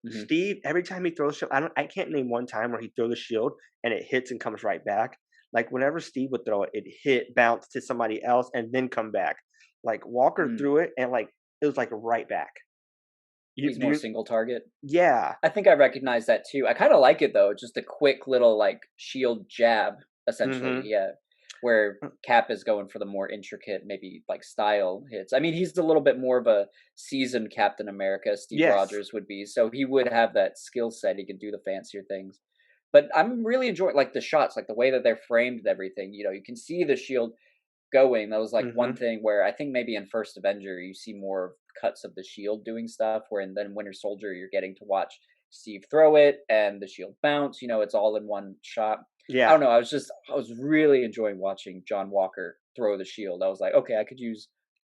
Hmm. Steve, every time he throws shield, I can't name one time where he throws the shield and it hits and comes right back. Like whenever Steve would throw it, it hit, bounce to somebody else, and then come back. Like Walker Mm. threw it and like it was like right back. You He's do more you, single target. yeah. I think I recognize that too. I kind of like it though, just a quick little like shield jab, essentially. hmm Yeah, where Cap is going for the more intricate, maybe like style hits. I mean, he's a little bit more of a seasoned Captain America. Steve Yes. Rogers would be, so he would have that skill set. He could do the fancier things. But I'm really enjoying like the shots, like the way that they're framed and everything. You can see the shield going. That was like one hmm thing where I think maybe in First Avenger you see more of cuts of the shield doing stuff, where in then Winter Soldier you're getting to watch Steve throw it and the shield bounce. It's all in one shot. I Yeah. don't know. I was really enjoying watching John Walker throw the shield. I was like, okay, I could use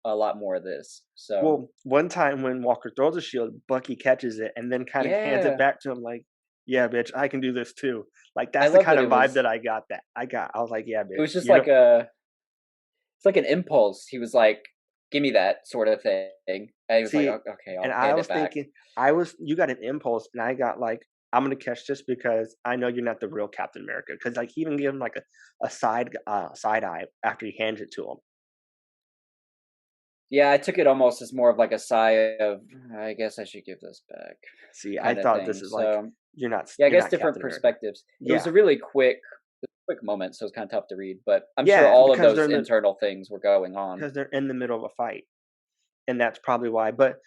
a lot more of this. So Well, one time when Walker throws a shield, Bucky catches it and then kind of hands it yeah, back to him like, "Yeah, bitch, I can do this too." Like I that's the love kind that of it vibe was. that I got. That I got. I was like, "Yeah, It bitch, was just you know." like a. It's like an impulse. He was like, "Give me that sort of thing." And he was like, See, Okay, and I'll I hand was it back." thinking, you got an impulse, and I got like, I'm gonna catch this because I know you're not the real Captain America. Because like he even gave him like a side eye after he hands it to him. Yeah, I took it almost as more of like a sigh of, I guess I should give this back See, I kind of thought this thing. is like So, yeah, I you're guess not different Captain America. perspectives. It was Yeah, a really quick moment, so it's kind of tough to read, but I'm sure yeah, all of because those internal things were going on. they're in the middle of a fight. And that's probably why. But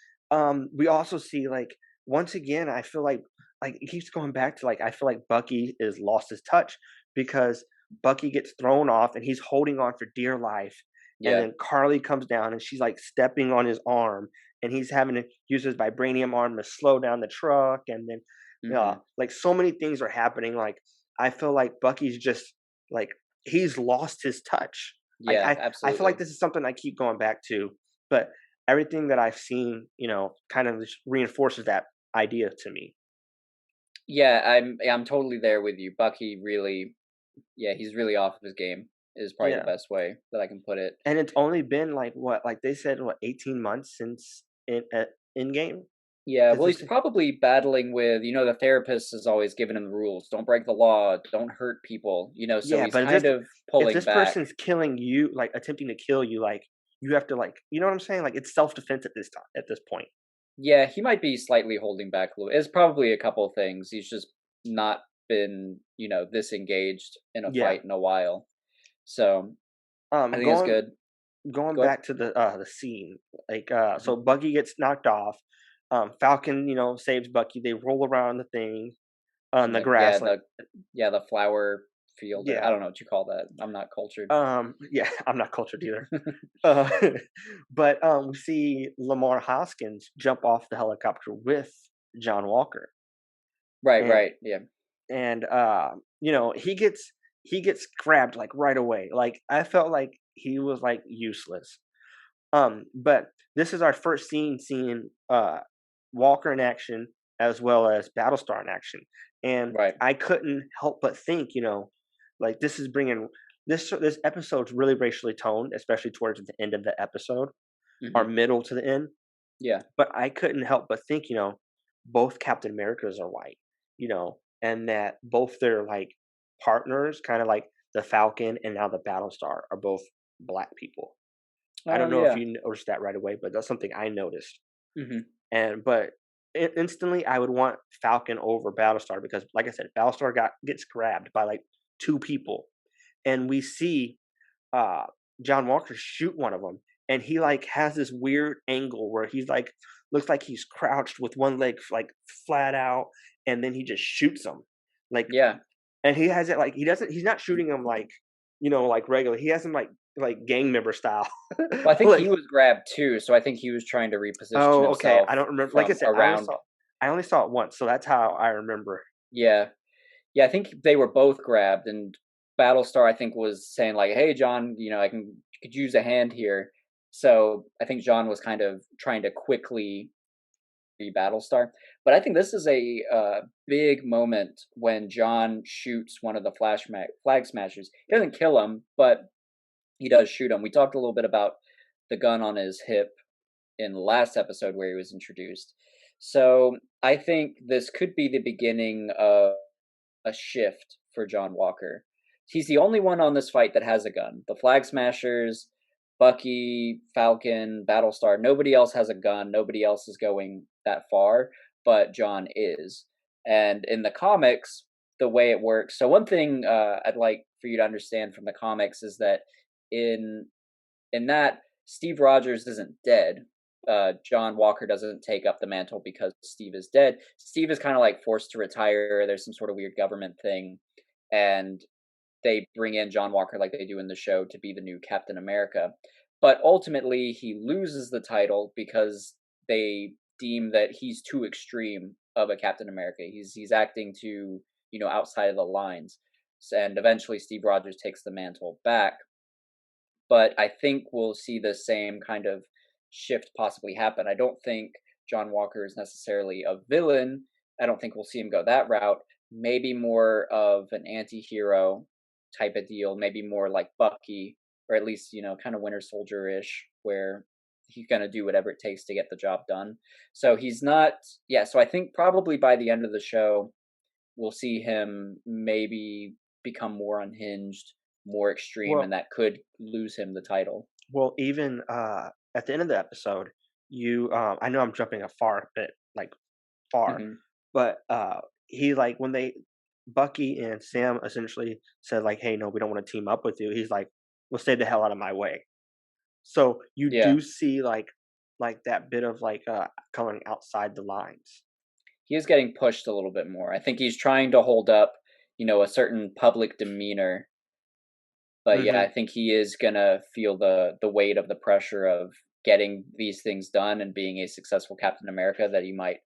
we also see like once again, I feel like it keeps going back to like I feel like Bucky is lost his touch because Bucky gets thrown off and he's holding on for dear life. And Yeah. then Carly comes down and she's like stepping on his arm and he's having to use his vibranium arm to slow down the truck. And then, Mhm. like, so many things are happening. Like, I feel like Bucky's just like, he's lost his touch. Like, Yeah, I feel like absolutely. this is something I keep going back to, but everything that I've seen, kind of just reinforces that idea to me. Yeah, I'm totally there with you. Bucky really, yeah, he's really off of his game is probably the Yeah. best way that I can put it. And it's only been like what, like they said, what, 18 months since in game? Yeah, Did well, they he's say? probably battling with, the therapist is always giving him the rules. Don't break the law, don't hurt people, so Yeah, he's but kind of if pulling this back. person's killing you, like attempting to kill you, like you have to, like, you know what I'm saying? Like it's self defense at this time, at this point. Yeah, he might be slightly holding back a little. It's probably a couple things. He's just not been, this engaged in a Yeah. fight in a while. So I think it's Going good. going Go ahead. back to the scene, like so Mhm. Buggy gets knocked off. Falcon, saves Bucky. They roll around the thing on And the grass, like the flower field, or I yeah. don't know what you call that. I'm not cultured. Yeah, I'm not cultured either. Uh, but we see Lamar Hoskins jump off the helicopter with John Walker, Right, and right. Yeah. he gets grabbed like right away. Like I felt like he was like useless. But this is our first scene seeing Walker in action as well as Battlestar in action, and Right. I couldn't help but think, like this is bringing this episode's really racially toned, especially towards the end of the episode or Mhm. middle to the end. Yeah. But I couldn't help but think, both Captain Americas are white, and that both their like partners, kind of like the Falcon and now the Battlestar, are both black people. I Oh, don't know if yeah. you noticed that right away, but that's something I noticed. Mhm. And but instantly, I would want Falcon over Battlestar because, like I said, Battlestar gets grabbed by like two people, and we see uh, John Walker shoot one of them, and he like has this weird angle where he's like looks like he's crouched with one leg like flat out, and then he just shoots him, like, Yeah. and he has it like he's not shooting him like like regular. He has him like gang member style, Well, I think he like. was grabbed too, so I think he was trying to reposition Oh, okay. himself I don't remember. Like I from said, around. I only saw it once, so that's how I remember. Yeah. Yeah, I think they were both grabbed, and Battlestar, I think, was saying like, "Hey, John, I could use a hand here." So I think John was kind of trying to quickly be Battlestar. But I think this is a big moment when John shoots one of the flag smashers. He doesn't kill him, but he does shoot him. We talked a little bit about the gun on his hip in the last episode where he was introduced. So I think this could be the beginning of a shift for John Walker. He's the only one on this fight that has a gun. The Flag Smashers, Bucky, Falcon, Battlestar, nobody else has a gun. Nobody else is going that far, but John is. And in the comics, the way it works. So one thing I'd like for you to understand from the comics is that in that Steve Rogers isn't dead. John Walker doesn't take up the mantle because Steve is dead. Steve is kind of like forced to retire. There's some sort of weird government thing, and they bring in John Walker like they do in the show to be the new Captain America. But ultimately, he loses the title because they deem that he's too extreme of a Captain America. He's acting too outside of the lines, and eventually Steve Rogers takes the mantle back. But I think we'll see the same kind of shift possibly happen. I don't think John Walker is necessarily a villain. I don't think we'll see him go that route. Maybe more of an anti-hero type of deal, maybe more like Bucky, or at least, kind of Winter Soldier-ish, where he's going to do whatever it takes to get the job done. So he's not, yeah, so I think probably by the end of the show, we'll see him maybe become more unhinged, more extreme, and Well, that could lose him the title. even at the end of the episode, I know I'm jumping a far bit, like far, Hmm. but he like when they Bucky and Sam essentially said like, "Hey, no, we don't want to team up with you." He's like, "Well, stay the hell out of my way." So you Yeah, do see like that bit of like coloring outside the lines. he is getting pushed a little bit more. I think he's trying to hold up, a certain public demeanor, But yeah, I Hmm. think he is gonna feel the weight of the pressure of getting these things done and being a successful Captain America, that he might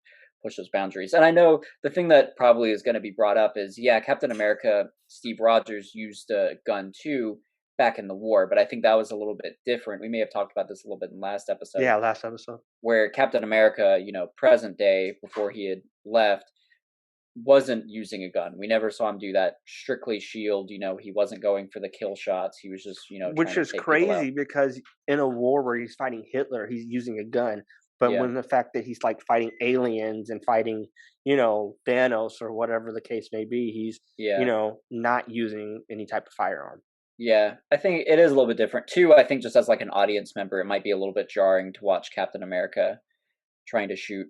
push those boundaries. And I know the thing that probably is going to be brought up is, yeah, Captain America, Steve Rogers used a gun too back in the war, but I think that was a little bit different. We may have talked about this a little bit in the last episode, Yeah, last episode. where Captain America, present day before he had left, wasn't using a gun. We never saw him do that. Strictly shield, he wasn't going for the kill shots. He was just, trying Which to is take people out. crazy because in a war where he's fighting Hitler, he's using a gun. But Yeah. when the fact that he's like fighting aliens and fighting, Thanos or whatever the case may be, he's, Yeah. not using any type of firearm. Yeah, I think it is a little bit different too. I think just as like an audience member, it might be a little bit jarring to watch Captain America trying to shoot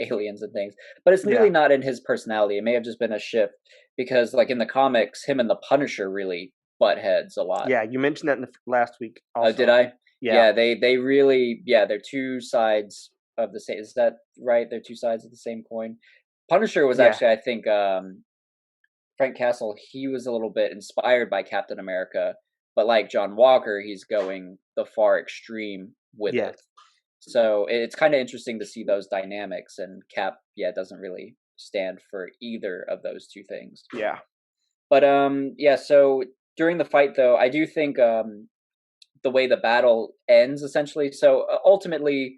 aliens and things. But it's really Yeah. not in his personality. It may have just been a shift because like in the comics, him and the Punisher really butt heads a lot. Yeah. You mentioned that in the last week Oh, did also. I? Yeah. Yeah, they really, yeah, they're two sides of the same. Is that right? They're two sides of the same coin. Punisher was Yeah. actually, I think, Frank Castle, he was a little bit inspired by Captain America, but like John Walker, he's going the far extreme with Yes. it. So it's kind of interesting to see those dynamics, and Cap, yeah, doesn't really stand for either of those two things. Yeah. But yeah, so during the fight though, I do think the way the battle ends essentially. So ultimately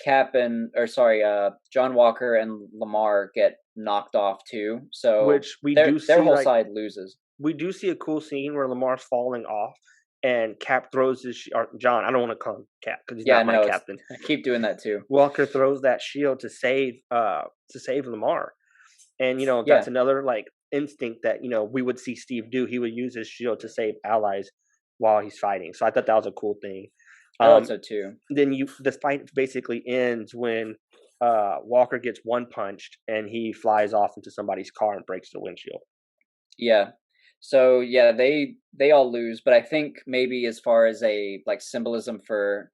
Cap and or sorry, John Walker and Lamar get knocked off too. So Which we do their see whole like side loses. we do see a cool scene where Lamar's falling off and Cap throws his or John, I don't want to call him Cap because he's Yeah, not my no, it's captain. I keep doing that too. Walker throws that shield to save Lamar. And Yeah, that's another like instinct that we would see Steve do. He would use his shield to save allies while he's fighting. So I thought that was a cool thing. I thought Um, so too. then the fight basically ends when Walker gets one punched and he flies off into somebody's car and breaks the windshield. Yeah. So yeah, they all lose, but I think maybe as far as a like symbolism for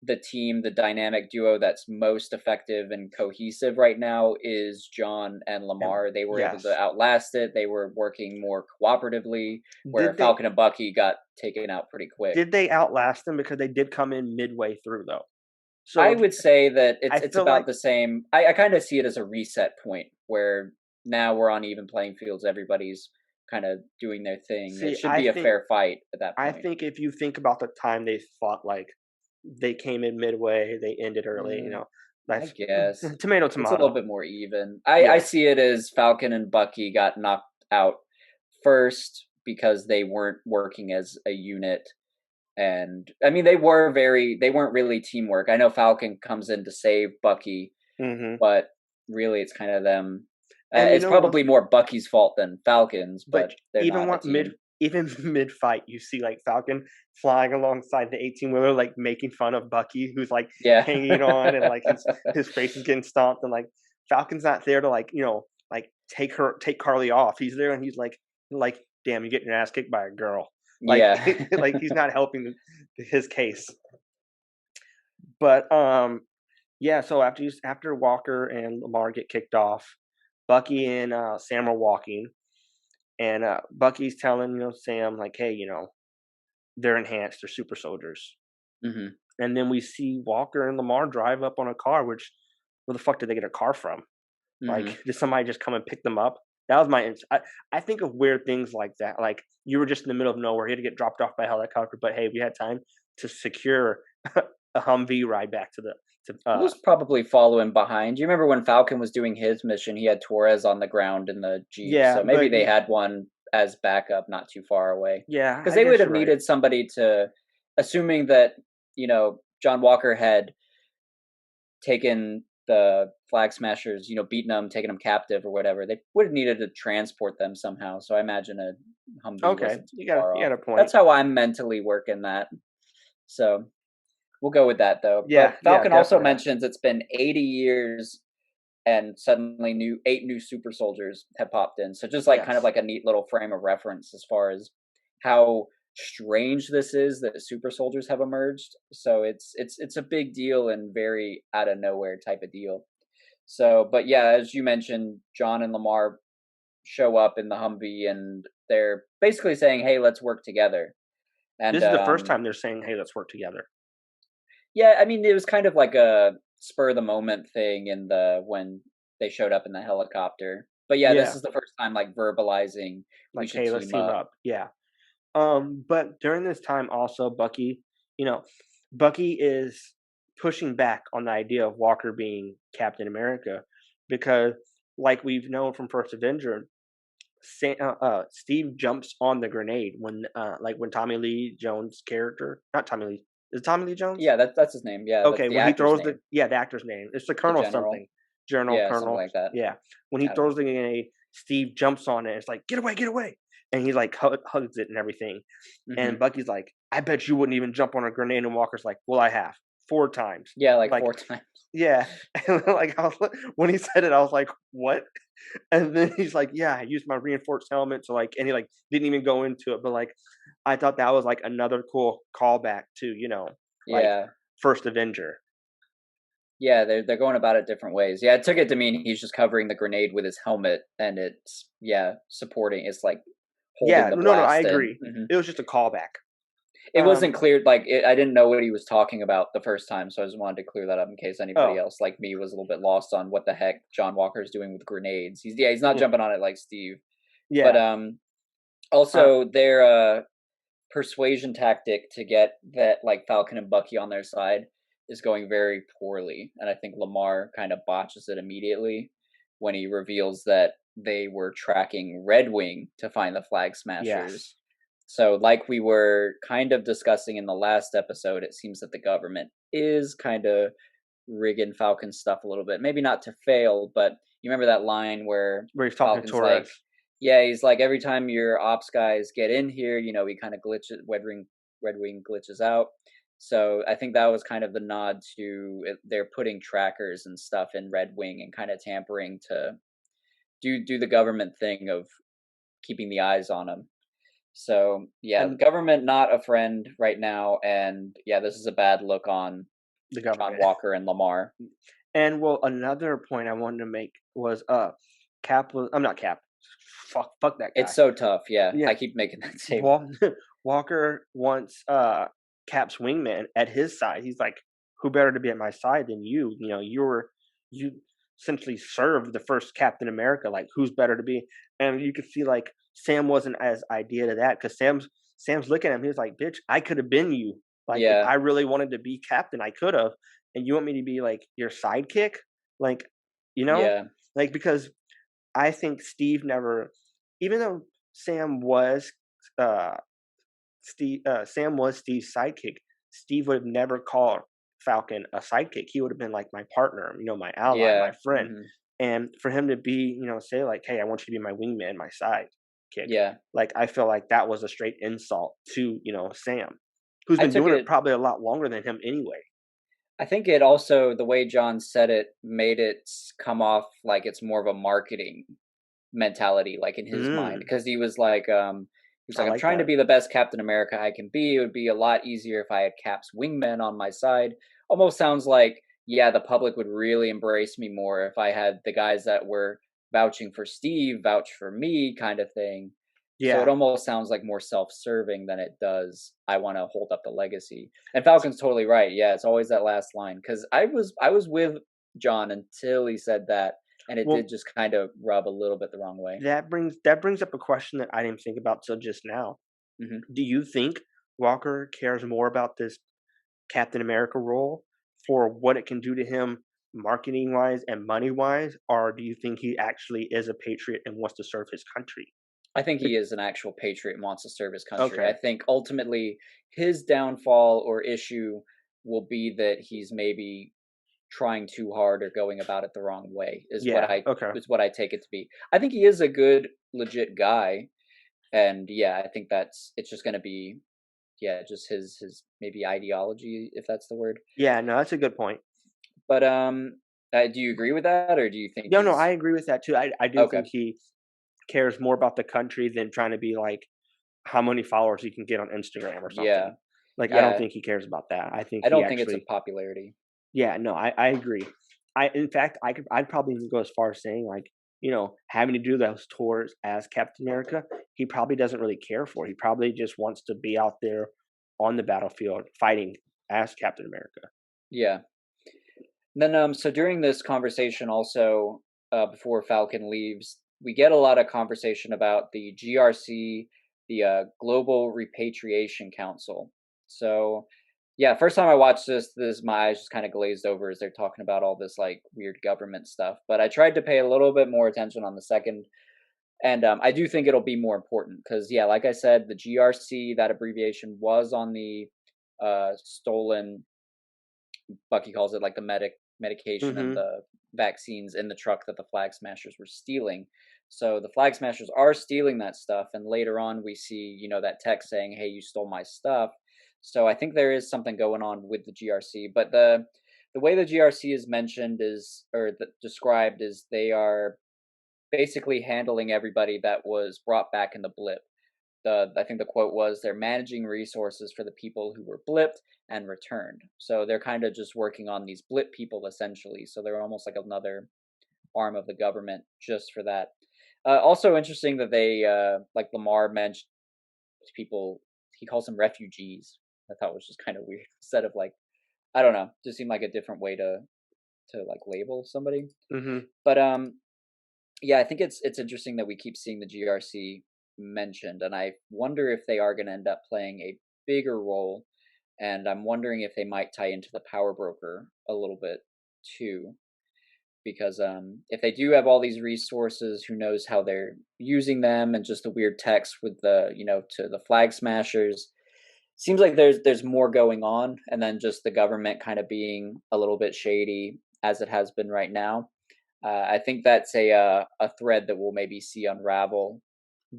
the team, the dynamic duo that's most effective and cohesive right now is John and And Lamar. They were able yes, to outlast it. They were working more cooperatively, where did they Falcon and Bucky got taken out pretty quick. did they outlast them because they did come in midway through though. I So would say that I it's feel about like the same. I kind of see it as a reset point where now we're on even playing fields. Everybody's kind of doing their thing. It see should be a fair fight at that I point. think if you think about the time they fought, like they came in midway, they ended early. Mm, I That's guess tomato it's a little tomato. bit more even. I Yeah, see it as Falcon and Bucky got knocked out first because they weren't working as a unit. And I mean they weren't really teamwork. I know Falcon comes in to save Bucky, hmm but really it's kind of them. and It's what? probably more Bucky's fault than Falcon's, But but they're even not a what team. even mid fight, you see like Falcon flying alongside the 18-wheeler, like making fun of Bucky, who's like Yeah. hanging on, and like his face is getting stomped, and like Falcon's not there to like like take Carly off. He's there, and he's like damn, you're getting your ass kicked by a girl. Like Yeah. like he's not helping his case. But yeah. So after Walker and Lamar get kicked off, Bucky and Sam are walking, and Bucky's telling Sam like, hey, they're enhanced, they're super soldiers. Hmm. And then we see Walker and Lamar drive up on a car. Which where the fuck did they get a car from? Hmm. Like, did somebody just come and pick them up? That was I think of weird things like that. Like you were just in the middle of nowhere, you had to get dropped off by helicopter, but hey, we had time to secure a Humvee ride back to the to Was probably following behind. You remember when Falcon was doing his mission, he had Torres on the ground in the Jeep. yeah, So maybe but they had one as backup not too far away. yeah, Because I they would guess have you're right. needed somebody to, assuming that, John Walker had taken the Flag Smashers, beaten them, taken them captive or whatever, they would have needed to transport them somehow. So I imagine a Humvee Okay, wasn't too you got far you off. got a point. That's how I'm mentally working that. So we'll go with that though. Yeah, But yeah, Falcon also definitely. mentions it's been 80 years and suddenly eight new super soldiers have popped in. So just like kind of Yes. like a neat little frame of reference as far as how strange this is that super soldiers have emerged. So it's a big deal and very out of nowhere type of deal. So, but yeah, as you mentioned, John and Lamar show up in the Humvee and they're basically saying, "Hey, let's work together." And This is the first time they're saying, "Hey, let's work together." yeah, I mean, it was kind of like a spur of the moment thing in the when they showed up in the helicopter. But yeah, this Yeah, is the first time like verbalizing we like, should "Hey, let's team team up. up." Yeah. But during this time also, you know, Bucky is pushing back on the idea of Walker being Captain America because, like we've known from First Avenger, Steve jumps on the grenade when Tommy Lee Jones' character, not Tommy Lee, is it Tommy Lee Jones? Yeah, that's his name. Yeah, that's Okay, the when he actor's throws name, the actor's name, it's the the Colonel general. something, General Yeah, something Colonel, like that. yeah. When he I don't know. throws the grenade, Steve jumps on it. It's like, get away!" And he like hugs it and everything. And Hmm. Bucky's like, "I bet you wouldn't even jump on a grenade." And Walker's like, "Well, I have 4 times." Yeah, like Like, 4 times. yeah. And like when he said it, I was like, "What?" And then he's like, "Yeah, I used my reinforced helmet." So like, and he like didn't even go into it, but like, I thought that was like another cool callback to like Yeah. First Avenger. Yeah, they're going about it different ways. Yeah, it took it to mean he's just covering the grenade with his helmet, and it's yeah supporting. It's like holding Yeah, the no, I blast in. agree. It was just a callback. It wasn't Um, clear. Like I didn't know what he was talking about the first time, so I just wanted to clear that up in case anybody oh, else like me was a little bit lost on what the heck John Walker's doing with grenades. He's not mm, jumping on it like Steve, but yeah. Uh, also their persuasion tactic to get that like Falcon and Bucky on their side is going very poorly, and I think Lamar kind of botches it immediately when he reveals that they were tracking Red Wing to find the Flag Smashers. yes. So, like we were kind of discussing in the last episode, it seems that the government is kind of rigging Falcon's stuff a little bit. Maybe not to fail, but you remember that line where Where he's talking to Falcon's like, Torres. yeah, he's like, every time your ops guys get in here, he kind of glitches, Red Wing glitches out. So I think that was kind of the nod to they're putting trackers and stuff in Red Wing and kind of tampering to do the government thing of keeping the eyes on them. So yeah, And government not a friend right now, and yeah, this is a bad look on the John government. Walker and Lamar. And well, another point I wanted to make was Cap was I'm not Cap. Fuck that It's guy. so tough. Yeah, Yeah. I keep making that statement. Wal- Walker wants Cap's wingman at his side. He's like, "Who better to be at my side than you? You essentially served the first Captain America. Like, who's better to be?" And you could see like Sam wasn't as idea to that because Sam's looking at him. He was like, "Bitch, I could have been you. Like, if Yeah, I really wanted to be captain, I could have. And you want me to be like your sidekick? Like, you know, yeah, like because I think Steve never, even though Sam was uh Sam was Steve's sidekick. Steve would have never called Falcon a sidekick. He would have been like my partner, my ally, my yeah, friend. hmm, And for him to be, say like, "Hey, I want you to be my wingman, my sidekick." yeah. Like I feel like that was a straight insult to, Sam, who's I been took doing it it. probably a lot longer than him anyway. I think it also the way John said it made it come off like it's more of a marketing mentality, like in his mind, Mm, because he was like, I I'm like trying to that. be the best Captain America I can be. It would be a lot easier if I had Cap's wingmen on my side. Almost sounds like, yeah, the public would really embrace me more if I had the guys that were vouching for Steve vouch for me, kind of thing. So it Yeah. almost sounds like more self-serving than it does. I want to hold up the legacy. And Falcon's totally right. Yeah, it's always that last line because I was with John until he said that, and it did Well, just kind of rub a little bit the wrong way. that brings up a question that I didn't think about till just now. Hmm. Do you think Walker cares more about this Captain America role for what it can do to him marketing wise and money wise, or do you think he actually is a patriot and wants to serve his country? I think Bec- he is an actual patriot and wants to serve his country. I Okay, think ultimately his downfall or issue will be that he's maybe trying too hard or going about it the wrong way is what yeah, I okay. is what I take it to be. I think he is a good legit guy, and yeah, I think it's just going to be yeah, just his maybe ideology if that's the word. Yeah, no, that's a good point. But do you agree with that or do you think No, I he's agree with that too. I do okay? think he cares more about the country than trying to be like how many followers he can get on Instagram or something. Yeah. Like I don't Yeah. think he cares about that. I think I he don't think it's a actually, popularity. yeah, no, I agree. In fact, I'd probably even go as far as saying like having to do those tours as Captain America, he probably doesn't really care for. He probably just wants to be out there on the battlefield fighting as Captain America. Yeah. Then, so during this conversation, also before Falcon leaves, we get a lot of conversation about the GRC, the Global Repatriation Council. So, yeah, first time I watched this my eyes just kind of glazed over as they're talking about all this like weird government stuff. But I tried to pay a little bit more attention on the second, and I do think it'll be more important because, yeah, like I said, the GRC, that abbreviation was on the stolen. Bucky calls it like the medication and Mm-hmm. the vaccines in the truck that the Flag Smashers were stealing. So the Flag Smashers are stealing that stuff, and later on we see, that text saying, "Hey, you stole my stuff." So I think there is something going on with the GRC, but the way the GRC is mentioned is described is they are basically handling everybody that was brought back in the blip. I think the quote was, "They're managing resources for the people who were blipped and returned." So they're kind of just working on these blip people essentially. So they're almost like another arm of the government just for that. Also interesting that they like Lamar mentioned people. He calls them refugees. I thought was just kind of weird. Instead of like, I don't know, just seemed like a different way to like label somebody. Mm-hmm. But yeah, I think it's interesting that we keep seeing the GRC mentioned, and I wonder if they are going to end up playing a bigger role. And I'm wondering if they might tie into the power broker a little bit too, because if they do have all these resources, who knows how they're using them, and just the weird text with the to the Flag Smashers. Seems like there's more going on, and then just the government kind of being a little bit shady as it has been right now. I think that's a thread that we'll maybe see unravel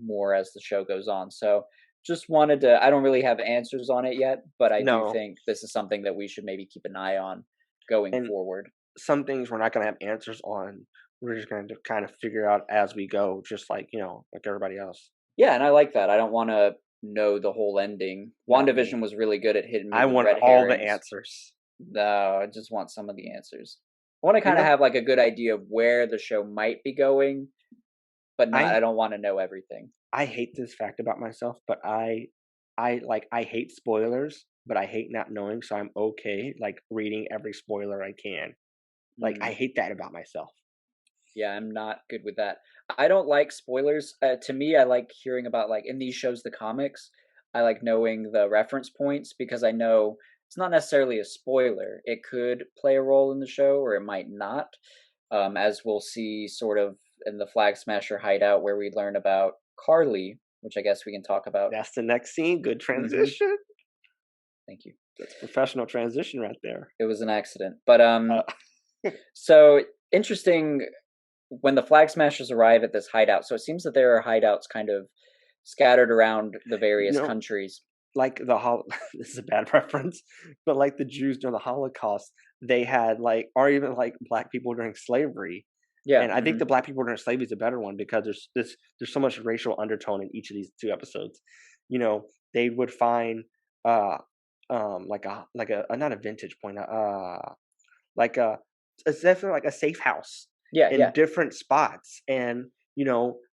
more as the show goes on. So just wanted to. I don't really have answers on it yet, but I do No, think this is something that we should maybe keep an eye on going and forward. some things we're not going to have answers on. We're just going to kind of figure out as we go, just like like everybody else. Yeah, and I like that. I don't want to know the whole ending. Not me. WandaVision was really good at hitting me I with want red all the herrings. answers. No, I just want some of the answers. I want to You kind of know, have like a good idea of where the show might be going, but not. I I don't want to know everything. I hate this fact about myself, but I hate spoilers, but I hate not knowing, so I'm okay like reading every spoiler I can. Like I Mm. hate that about myself. Yeah, I'm not good with that. I don't like spoilers. To me, I like hearing about like in these shows, the comics. I like knowing the reference points because I know it's not necessarily a spoiler. It could play a role in the show, or it might not. As we'll see, sort of in the Flag Smasher hideout, where we learn about Carly, which I guess we can talk about. That's the next scene. Good Hmm. transition. Thank you. That's professional transition right there. It was an accident, but Uh, so interesting when the Flag Smashers arrive at this hideout. So it seems that there are hideouts kind of scattered around the you various know, countries. like this is a bad reference, but like the Jews during the Holocaust, they had like, or even like black people during slavery. Yeah. And I think the black people during slavery is a better one because there's so much racial undertone in each of these two episodes. They would find uh like a not a vintage point, like it's definitely like a safe house Yeah. in Yeah. different spots, and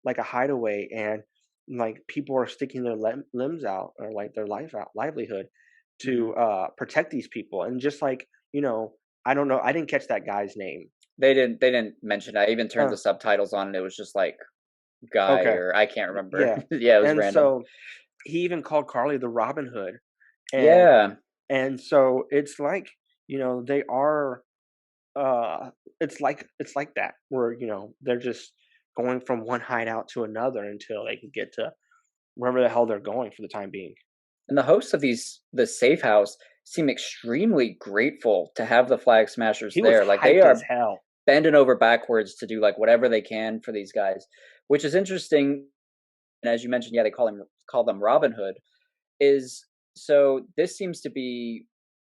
like a hideaway, and like people are sticking their limbs out, or like their livelihood Hmm. to protect these people. And just like I don't know, I didn't catch that guy's name. They didn't mention it. I even turned uh the subtitles on and it was just like guy okay, or I can't remember. yeah. Yeah, it was And random. so he even called Carly the Robin Hood. and Yeah. and so it's like they are uh it's like that, where they're just going from one hideout to another until they can get to wherever the hell they're going for the time being. And the hosts of the safe house seem extremely grateful to have the Flag Smashers He was there. Like they hyped as are hell. bending over backwards to do like whatever they can for these guys, which is interesting. And as you mentioned, yeah, they call them Robin Hood. Is so this seems to be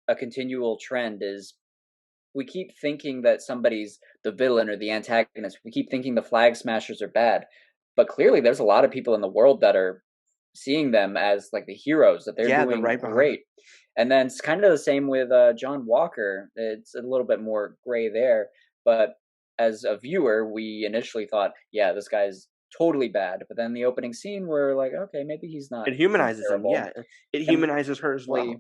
a continual trend. Is we keep thinking that somebody's the villain or the antagonist. We keep thinking the Flag Smashers are bad, but clearly there's a lot of people in the world that are seeing them as like the heroes, that they're Yeah, they're doing right behind. great. And then it's kind of the same with John Walker. It's a little bit more gray there, but as a viewer, we initially thought, yeah, this guy's totally bad. But then the opening scene, we're like, okay, maybe he's not It too humanizes him, terrible. yeah. It And humanizes her as well.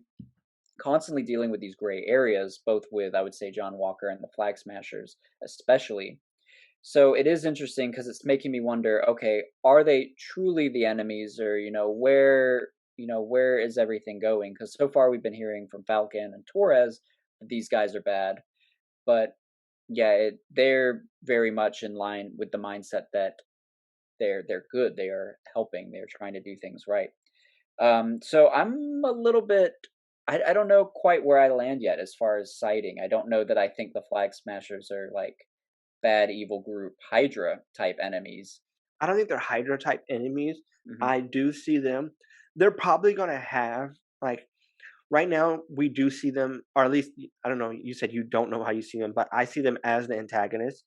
constantly dealing with these gray areas, both with, I would say, John Walker and the Flag Smashers, especially. So it is interesting because it's making me wonder, okay, are they truly the enemies, or where is everything going? Because so far we've been hearing from Falcon and Torres that these guys are bad, but yeah, they're very much in line with the mindset that they're good, they are helping, they're trying to do things right. So I'm a little bit. I don't know quite where I land yet as far as citing. I don't know that I think the Flag Smashers are like bad evil group Hydra type enemies. I don't think they're Hydra type enemies. Hmm. I do see them. They're probably gonna have like right now we do see them, or at least I don't know. You said you don't know how you see them, but I see them as the antagonists.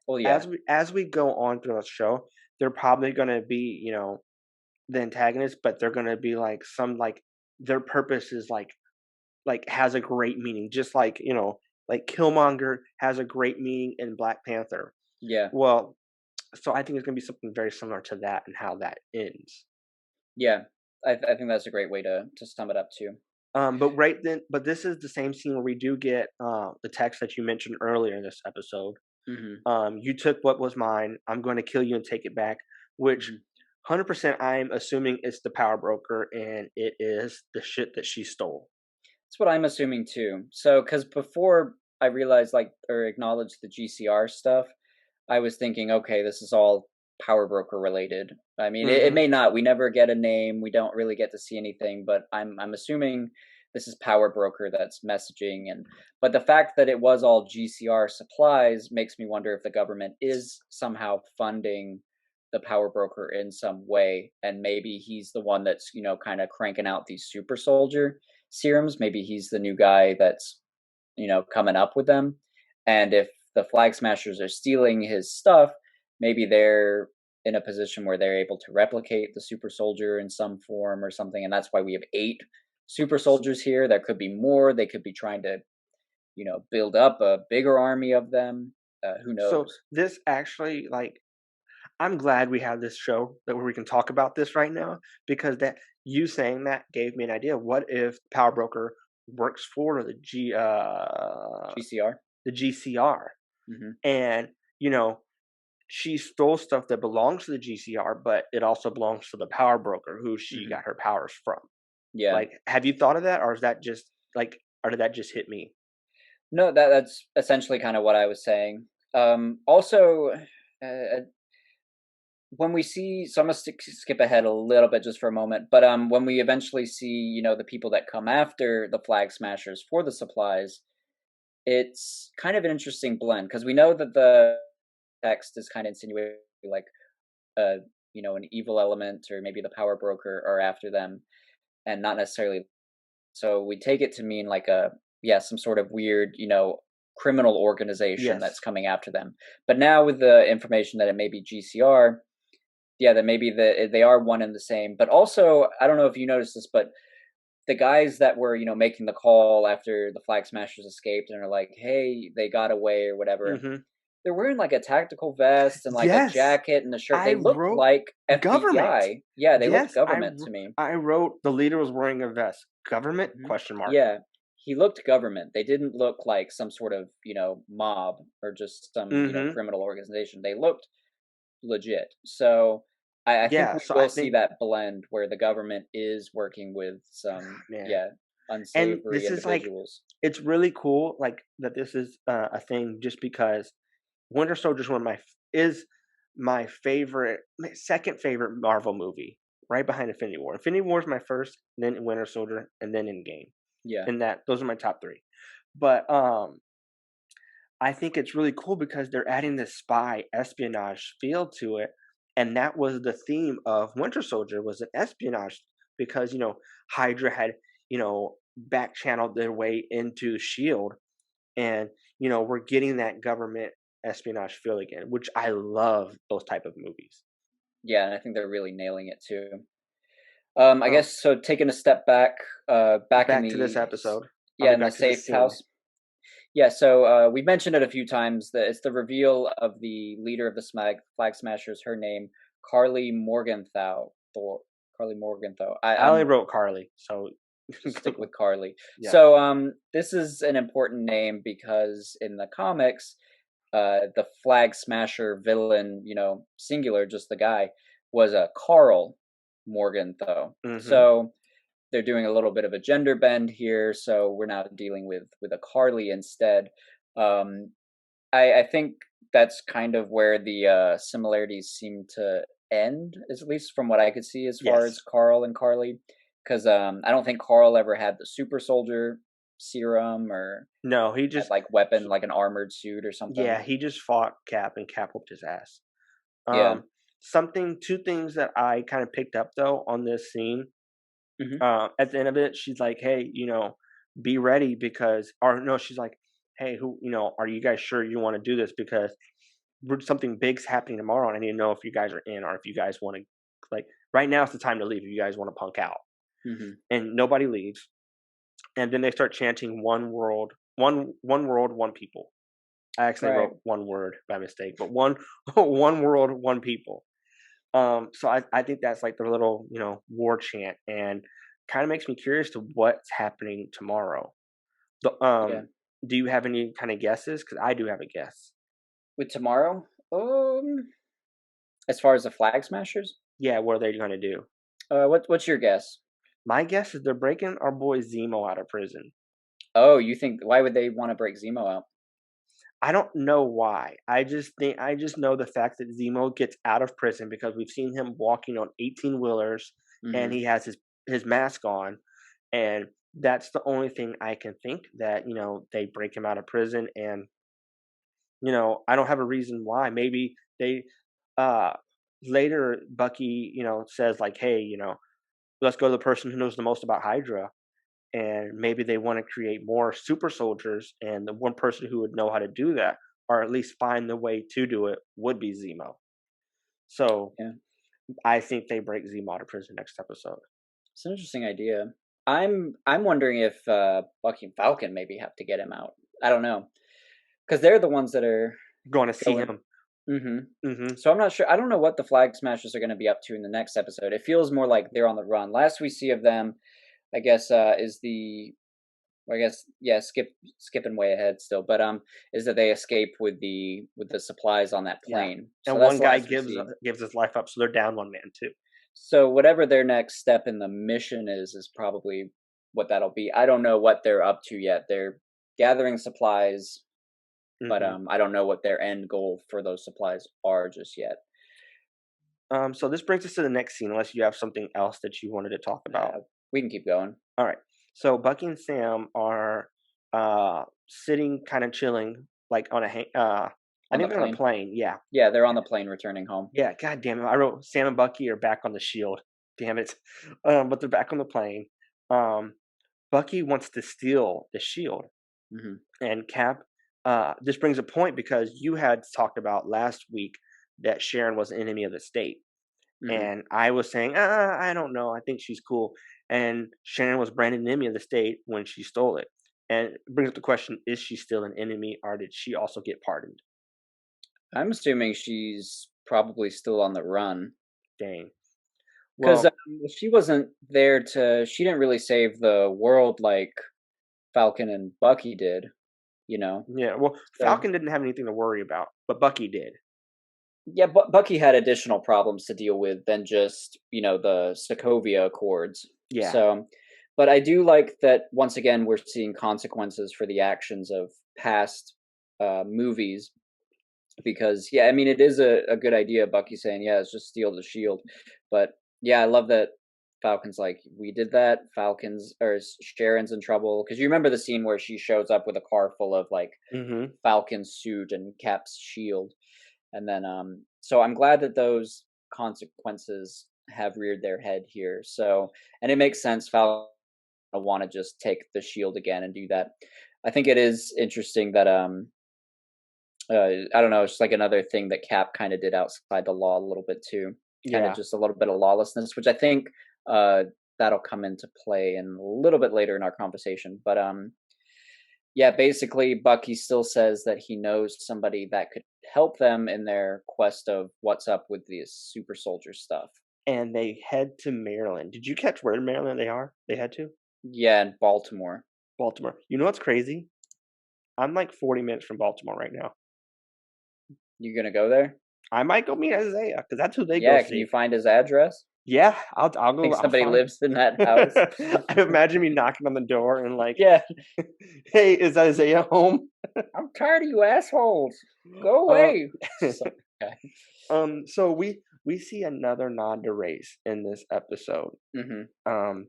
Well, yeah, As we go on through the show, they're probably gonna be the antagonists, but they're gonna be like some like their purpose is like has a great meaning, just like like Killmonger has a great meaning in Black Panther. yeah, Well, so I think it's gonna be something very similar to that and how that ends. yeah. I think that's a great way to sum it up too. But right then, but this is the same scene where we do get the text that you mentioned earlier in this episode. Hmm. You took what was mine. I'm going to kill you and take it back. Which, Hmm. 100%, I'm assuming it's the power broker, and it is the shit that she stole. That's what I'm assuming too. So, because before I realized like or acknowledged the GCR stuff, I was thinking, okay, this is all power broker related. I mean, it Mm-hmm. may not. We never get a name. We don't really get to see anything, but I'm assuming this is power broker that's messaging. And but the fact that it was all GCR supplies makes me wonder if the government is somehow funding the power broker in some way, and maybe he's the one that's kind of cranking out these super soldier serums. Maybe he's the new guy that's coming up with them. And if the Flag Smashers are stealing his stuff, maybe they're in a position where they're able to replicate the super soldier in some form or something. And that's why we have 8 super soldiers here. There could be more. They could be trying to, build up a bigger army of them. Who So knows? this actually, like, I'm glad we have this show that where we can talk about this right now because that you saying that gave me an idea. What if power broker works for GCR. the GCR, Hmm. and you know she stole stuff that belongs to the GCR, but it also belongs to the power broker who she Hmm. got her powers from. Yeah. Like, have you thought of that, or is that just like, or did that just hit me? No, that's essentially kind of what I was saying. Also, uh, when we see, so I'm gonna skip ahead a little bit just for a moment, but when we eventually see, the people that come after the Flag Smashers for the supplies, it's kind of an interesting blend because we know that the text is kind of insinuating like uh an evil element or maybe the power broker are after them, and not necessarily. So we take it to mean like some sort of weird, criminal organization that's Yes. coming after them. But now with the information that it may be GCR, yeah, that maybe they are one and the same. But also, I don't know if you noticed this, but the guys that were making the call after the Flag Smashers escaped and are like, "Hey, they got away" or whatever. Hmm. They're wearing like a tactical vest and like a Yes, jacket and a shirt. I They looked wrote like government. FBI. Yeah, they looked Yes, government to me. I wrote the leader was wearing a vest. Government? Mhm. Question mark. Yeah, he looked government. They didn't look like some sort of mob or just some Hmm. criminal organization. They looked legit. So I think Yeah. we So I will see think, that blend where the government is working with some man, and unsavory this is like, individuals. it's really cool, like that this is a thing, just because Winter Soldier is is my favorite, my second favorite Marvel movie, right behind Infinity War. Infinity War is my first, then Winter Soldier, and then Endgame. Yeah. And that those are my top three. But I think it's really cool because they're adding this spy espionage feel to it, and that was the theme of Winter Soldier was an espionage because Hydra had back channeled their way into Shield, and we're getting that government espionage feel again, which I love those type of movies. Yeah, and I think they're really nailing it too. I Um, guess so taking a step back, back in back to this the episode. I yeah, mean, in the back to this safe scene. house. Yeah, so we mentioned it a few times that it's the reveal of the leader of the Flag Smashers. Her name, Carly Morgenthau. Or Carly Morgenthau. I only wrote Carly, so Just stick with Carly. yeah. So this is an important name because in the comics, the Flag Smasher villain, singular, just the guy, was a Carl Morgenthau. Mm-hmm. So they're doing a little bit of a gender bend here, so we're now dealing with a Carly instead. Um, I think that's kind of where the similarities seem to end, at least from what I could see as far as Yes. Carl and Carly, because I don't think Carl ever had the super soldier serum or No, he that just like weapon, like an armored suit or something. yeah, he just fought Cap and Cap whooped his ass. Yeah. Um, two things that I kind of picked up though on this scene. Hmm. At the end of it, she's like, "Hey, be ready because," or no, she's like, "Hey, are you guys sure you want to do this? Because something big's happening tomorrow, and I need to know if you guys are in or if you guys want to, like, right now is the time to leave if you guys want to punk out." Hmm. And nobody leaves, and then they start chanting "One world, one world, one people." I actually Right. wrote one word by mistake, but one one world, one people. So I think that's like the little war chant, and kind of makes me curious to what's happening tomorrow. The, Yeah. do you have any kind of guesses? Because I do have a guess. With tomorrow, as far as the Flag Smashers, Yeah, what are they going to do? what's your guess? My guess is they're breaking our boy Zemo out of prison. Oh, you think why would they want to break Zemo out? I don't know why. I just know the fact that Zemo gets out of prison because we've seen him walking on 18 wheelers and Hmm. he has his mask on, and that's the only thing I can think that they break him out of prison. And I don't have a reason why. Maybe they uh later Bucky says like, hey, let's go to the person who knows the most about Hydra, and maybe they want to create more super soldiers, and the one person who would know how to do that, or at least find the way to do it, would be Zemo. So Yeah. I think they break Zemo out of prison next episode. It's an interesting idea. I'm wondering if Bucky and Falcon maybe have to get him out. I don't know because they're the ones that are Going to see going. him. Hmm. Hmm. So I'm not sure. I don't know what the Flag Smashers are going to be up to in the next episode. It feels more like they're on the run. Last we see of them, I guess, is the. Well, I guess yeah. Skipping way ahead still, but is that they escape with the supplies on that Yeah, plane. So and that's one the guy last we gives see. gives his life up, so they're down one man too. So whatever their next step in the mission is probably what that'll be. I don't know what they're up to yet. They're gathering supplies, but Hmm. I don't know what their end goal for those supplies are just yet. So this brings us to the next scene, unless you have something else that you wanted to talk about. We can keep going All right. So Bucky and Sam are sitting, kind of chilling, like on a I on the think they're on a plane. plane. Yeah, Yeah, they're on the plane returning home. yeah. God damn it! I wrote Sam and Bucky are back on the Shield. Damn it! But they're back on the plane. Um, Bucky wants to steal the Shield, Hmm. and Cap. This brings a point because you had talked about last week that Sharon was an enemy of the state. Hmm. And I was saying, I don't know. I think she's cool. And Sharon was branded an enemy of the state when she stole it. And it brings up the question, is she still an enemy or did she also get pardoned? I'm assuming she's probably still on the run Dang. because Well, she wasn't there to. She didn't really save the world like Falcon and Bucky did. You know, yeah. Well, so Falcon didn't have anything to worry about, but Bucky did. yeah, Bucky had additional problems to deal with than just the Sokovia Accords. Yeah. So, but I do like that once again we're seeing consequences for the actions of past movies because yeah, I mean it is a good idea. Bucky saying yeah, it's just steal the shield, but yeah, I love that Falcon's like we did that. Falcon's or Sharon's in trouble because you remember the scene where she shows up with a car full of like Mm-hmm. Falcon's suit and Cap's shield. And then, so I'm glad that those consequences have reared their head here. So, and it makes sense. Falcon want to just take the shield again and do that. I think it is interesting that, I don't know, it's just like another thing that Cap kind of did outside the law a little bit too. Kind of Yeah. just a little bit of lawlessness, which I think, that'll come into play in a little bit later in our conversation. But, Yeah, basically, Bucky still says that he knows somebody that could help them in their quest of what's up with this super soldier stuff. And they head to Maryland. Did you catch where in Maryland they are? They head to? Yeah, in Baltimore. Baltimore. You know what's crazy? I'm like 40 minutes from Baltimore right now. You gonna go there? I might go meet Isaiah because that's who they go Yeah, can you see. find his address? Yeah, I'll Think go. I'll somebody find. lives in that house? I imagine me knocking on the door and like, Yeah, "Hey, is Isaiah home?" I'm tired of you assholes. Go Uh, away. Just like, okay. so we see another nod to race in this episode. Hmm. Um,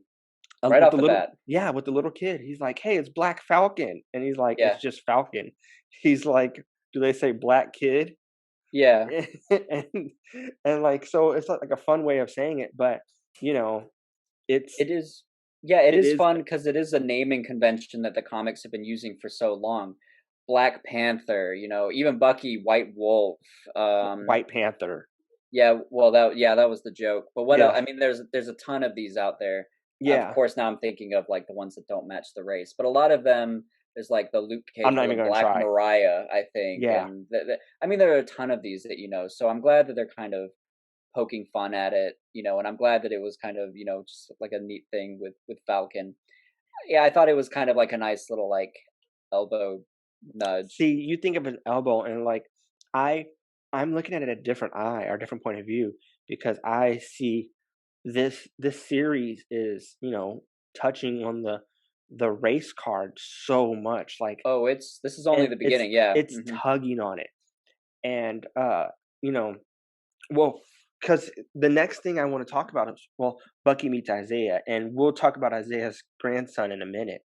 Right with off the the little bat. yeah, with the little kid. He's like, "Hey, it's Black Falcon," and he's like, "It's Yeah, just Falcon." He's like, "Do they say Black Kid?" yeah. and like so, it's like a fun way of saying it, but you know, it's It is. Yeah, it it is is fun because it is a naming convention that the comics have been using for so long. Black Panther, even Bucky, White Wolf. White Panther. Yeah, well, that was the joke. But what else? Yeah, I mean, there's a ton of these out there. Of yeah. course, now I'm thinking of like the ones that don't match the race, but a lot of them. There's like the Luke I'm Cage not or even the gonna Black try. Mariah, I think, Yeah, and I mean there are a ton of these that So I'm glad that they're kind of poking fun at it, and I'm glad that it was kind of just like a neat thing with Falcon. Yeah, I thought it was kind of like a nice little like elbow nudge. see, you think of an elbow and, like, I I'm looking at it a different eye or a different point of view because I see this series is, touching on the race card so much, like, Oh, this is only and the beginning. Yeah. it's tugging on it, and, you know well, because the next thing I wanna talk about is, well, Bucky meets Isaiah, and we'll talk about Isaiah's grandson in a minute.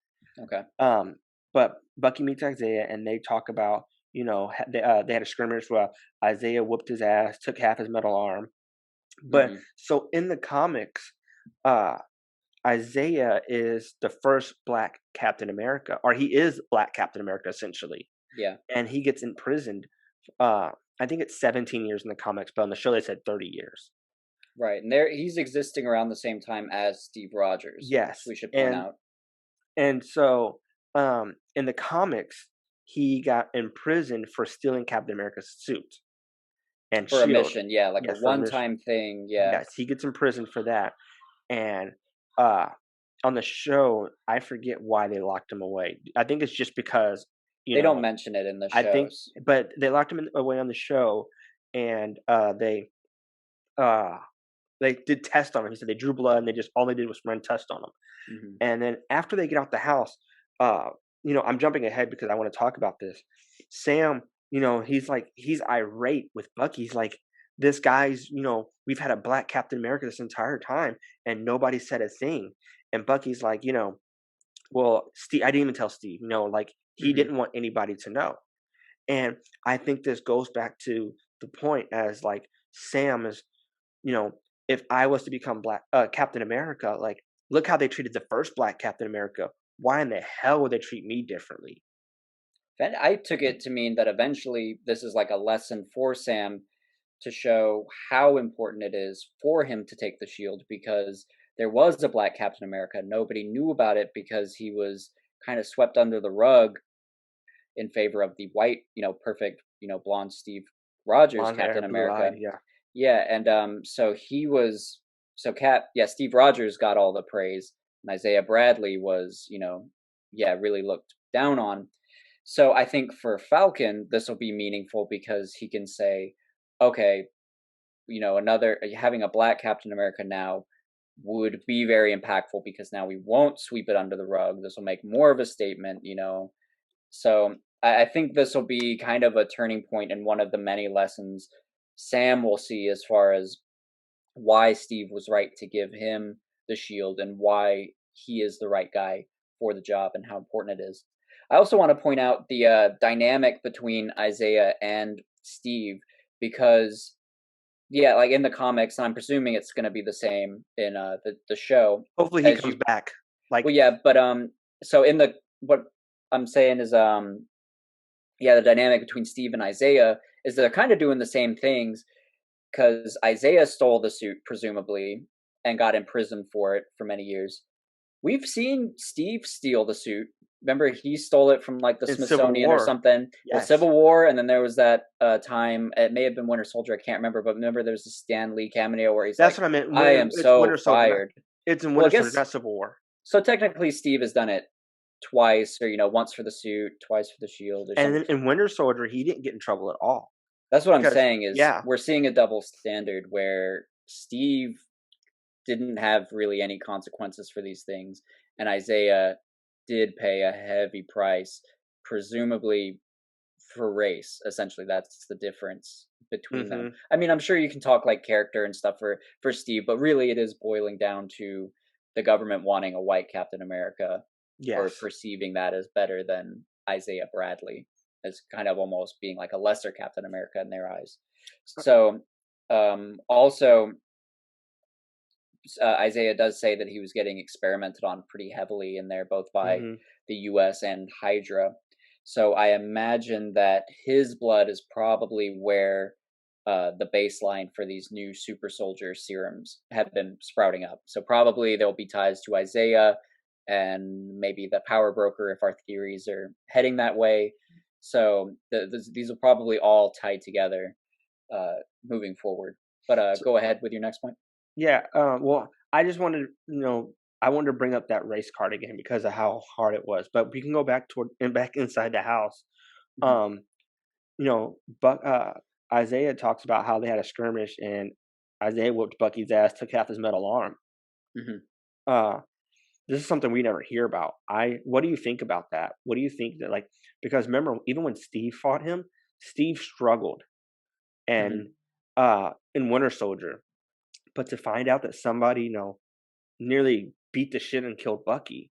Okay. Um, but Bucky meets Isaiah, and they talk about, they had a scrimmage where Isaiah whooped his ass, took half his metal arm. But Hmm. so in the comics, uh, Isaiah is the first Black Captain America, or he is Black Captain America essentially, Yeah. and he gets imprisoned. Uh, I think it's 17 years in the comics, but on the show they said 30 years. Right. And there he's existing around the same time as Steve Rogers. Yes, We should point and out. so in the comics, he got imprisoned for stealing Captain America's suit and For a shield. mission, yeah, like a Yes, for a mission. one-time thing, yeah. Yes, he gets imprisoned for that. And uh on the show, I forget why they locked him away. I think it's just because, you They don't know, mention it in the I think shows. but they locked him away on the show and uh they did tests on him. He said they drew blood and they just all they did was run tests on him. Mhm. And then after they get out the house, uh, I'm jumping ahead because I want to talk about this. Sam, he's irate with Bucky. He's like, this guy's, we've had a Black Captain America this entire time and nobody said a thing. And Bucky's like, well, Steve, I didn't even tell Steve, like he Mhm. didn't want anybody to know. And I think this goes back to the point as like Sam is, you know, if I was to become Black Captain America, like look how they treated the first Black Captain America. Why in the hell would they treat me differently? Then I took it to mean that eventually this is like a lesson for Sam to show how important it is for him to take the shield because there was a Black Captain America. Nobody knew about it because he was kind of swept under the rug in favor of the white, perfect, blonde Steve Rogers Blonde hair, Captain blue eyed, America. yeah. Yeah, and so he was Steve Rogers got all the praise, and Isaiah Bradley was, yeah, really looked down on. So I think for Falcon, this will be meaningful because he can say, okay, another having a Black Captain America now would be very impactful because now we won't sweep it under the rug. This will make more of a statement, so I think this will be kind of a turning point in one of the many lessons Sam will see as far as why Steve was right to give him the shield and why he is the right guy for the job and how important it is. I also want to point out the dynamic between Isaiah and Steve because, yeah, like in the comics, and I'm presuming it's going to be the same in the show Hopefully he as comes you. back. Like Well, yeah, but so in the what I'm saying is yeah, the dynamic between Steve and Isaiah is they're kind of doing the same things because Isaiah stole the suit, presumably, and got imprisoned for it for many years. We've seen Steve steal the suit remember he stole it from like the in Civil Smithsonian or War. something. Well, Yes, Civil War, and then there was that time. It may have been Winter Soldier. I can't remember, but remember there was a Stan Lee cameo where he's that's like, what I meant. "I am It's Winter so Soldier. fired." It's in Well, I Winter Soldier, guess not Civil War. so. Technically, Steve has done it twice, or once for the suit, twice for the shield, or And something. then in Winter Soldier, he didn't get in trouble at all That's what I'm because saying is yeah, we're seeing a double standard where Steve didn't have really any consequences for these things, and Isaiah did pay a heavy price, presumably for race. Essentially, that's the difference between them. hmm I mean, I'm sure you can talk like character and stuff for Steve, but really it is boiling down to the government wanting a white Captain America or yes, perceiving that as better than Isaiah Bradley, as kind of almost being like a lesser Captain America in their eyes. So, also, Isaiah does say that he was getting experimented on pretty heavily in there, both by hmm the U.S. and Hydra. So I imagine that his blood is probably where the baseline for these new super soldier serums have been sprouting up. So probably there'll be ties to Isaiah and maybe the power broker if our theories are heading that way. So these will probably all tie together moving forward. But so, go ahead with your next point. yeah. Well, I just wanted, I wanted to bring up that race card again because of how hard it was. But we can go back toward and back inside the house. Hmm. Um, Buck Isaiah talks about how they had a skirmish and Isaiah whooped Bucky's ass, took half his metal arm. Hmm. Uh, this is something we never hear about. What do you think about that? What do you think that like because remember even when Steve fought him, Steve struggled and Hmm. in Winter Soldier, but to find out that somebody nearly beat the shit and killed Bucky,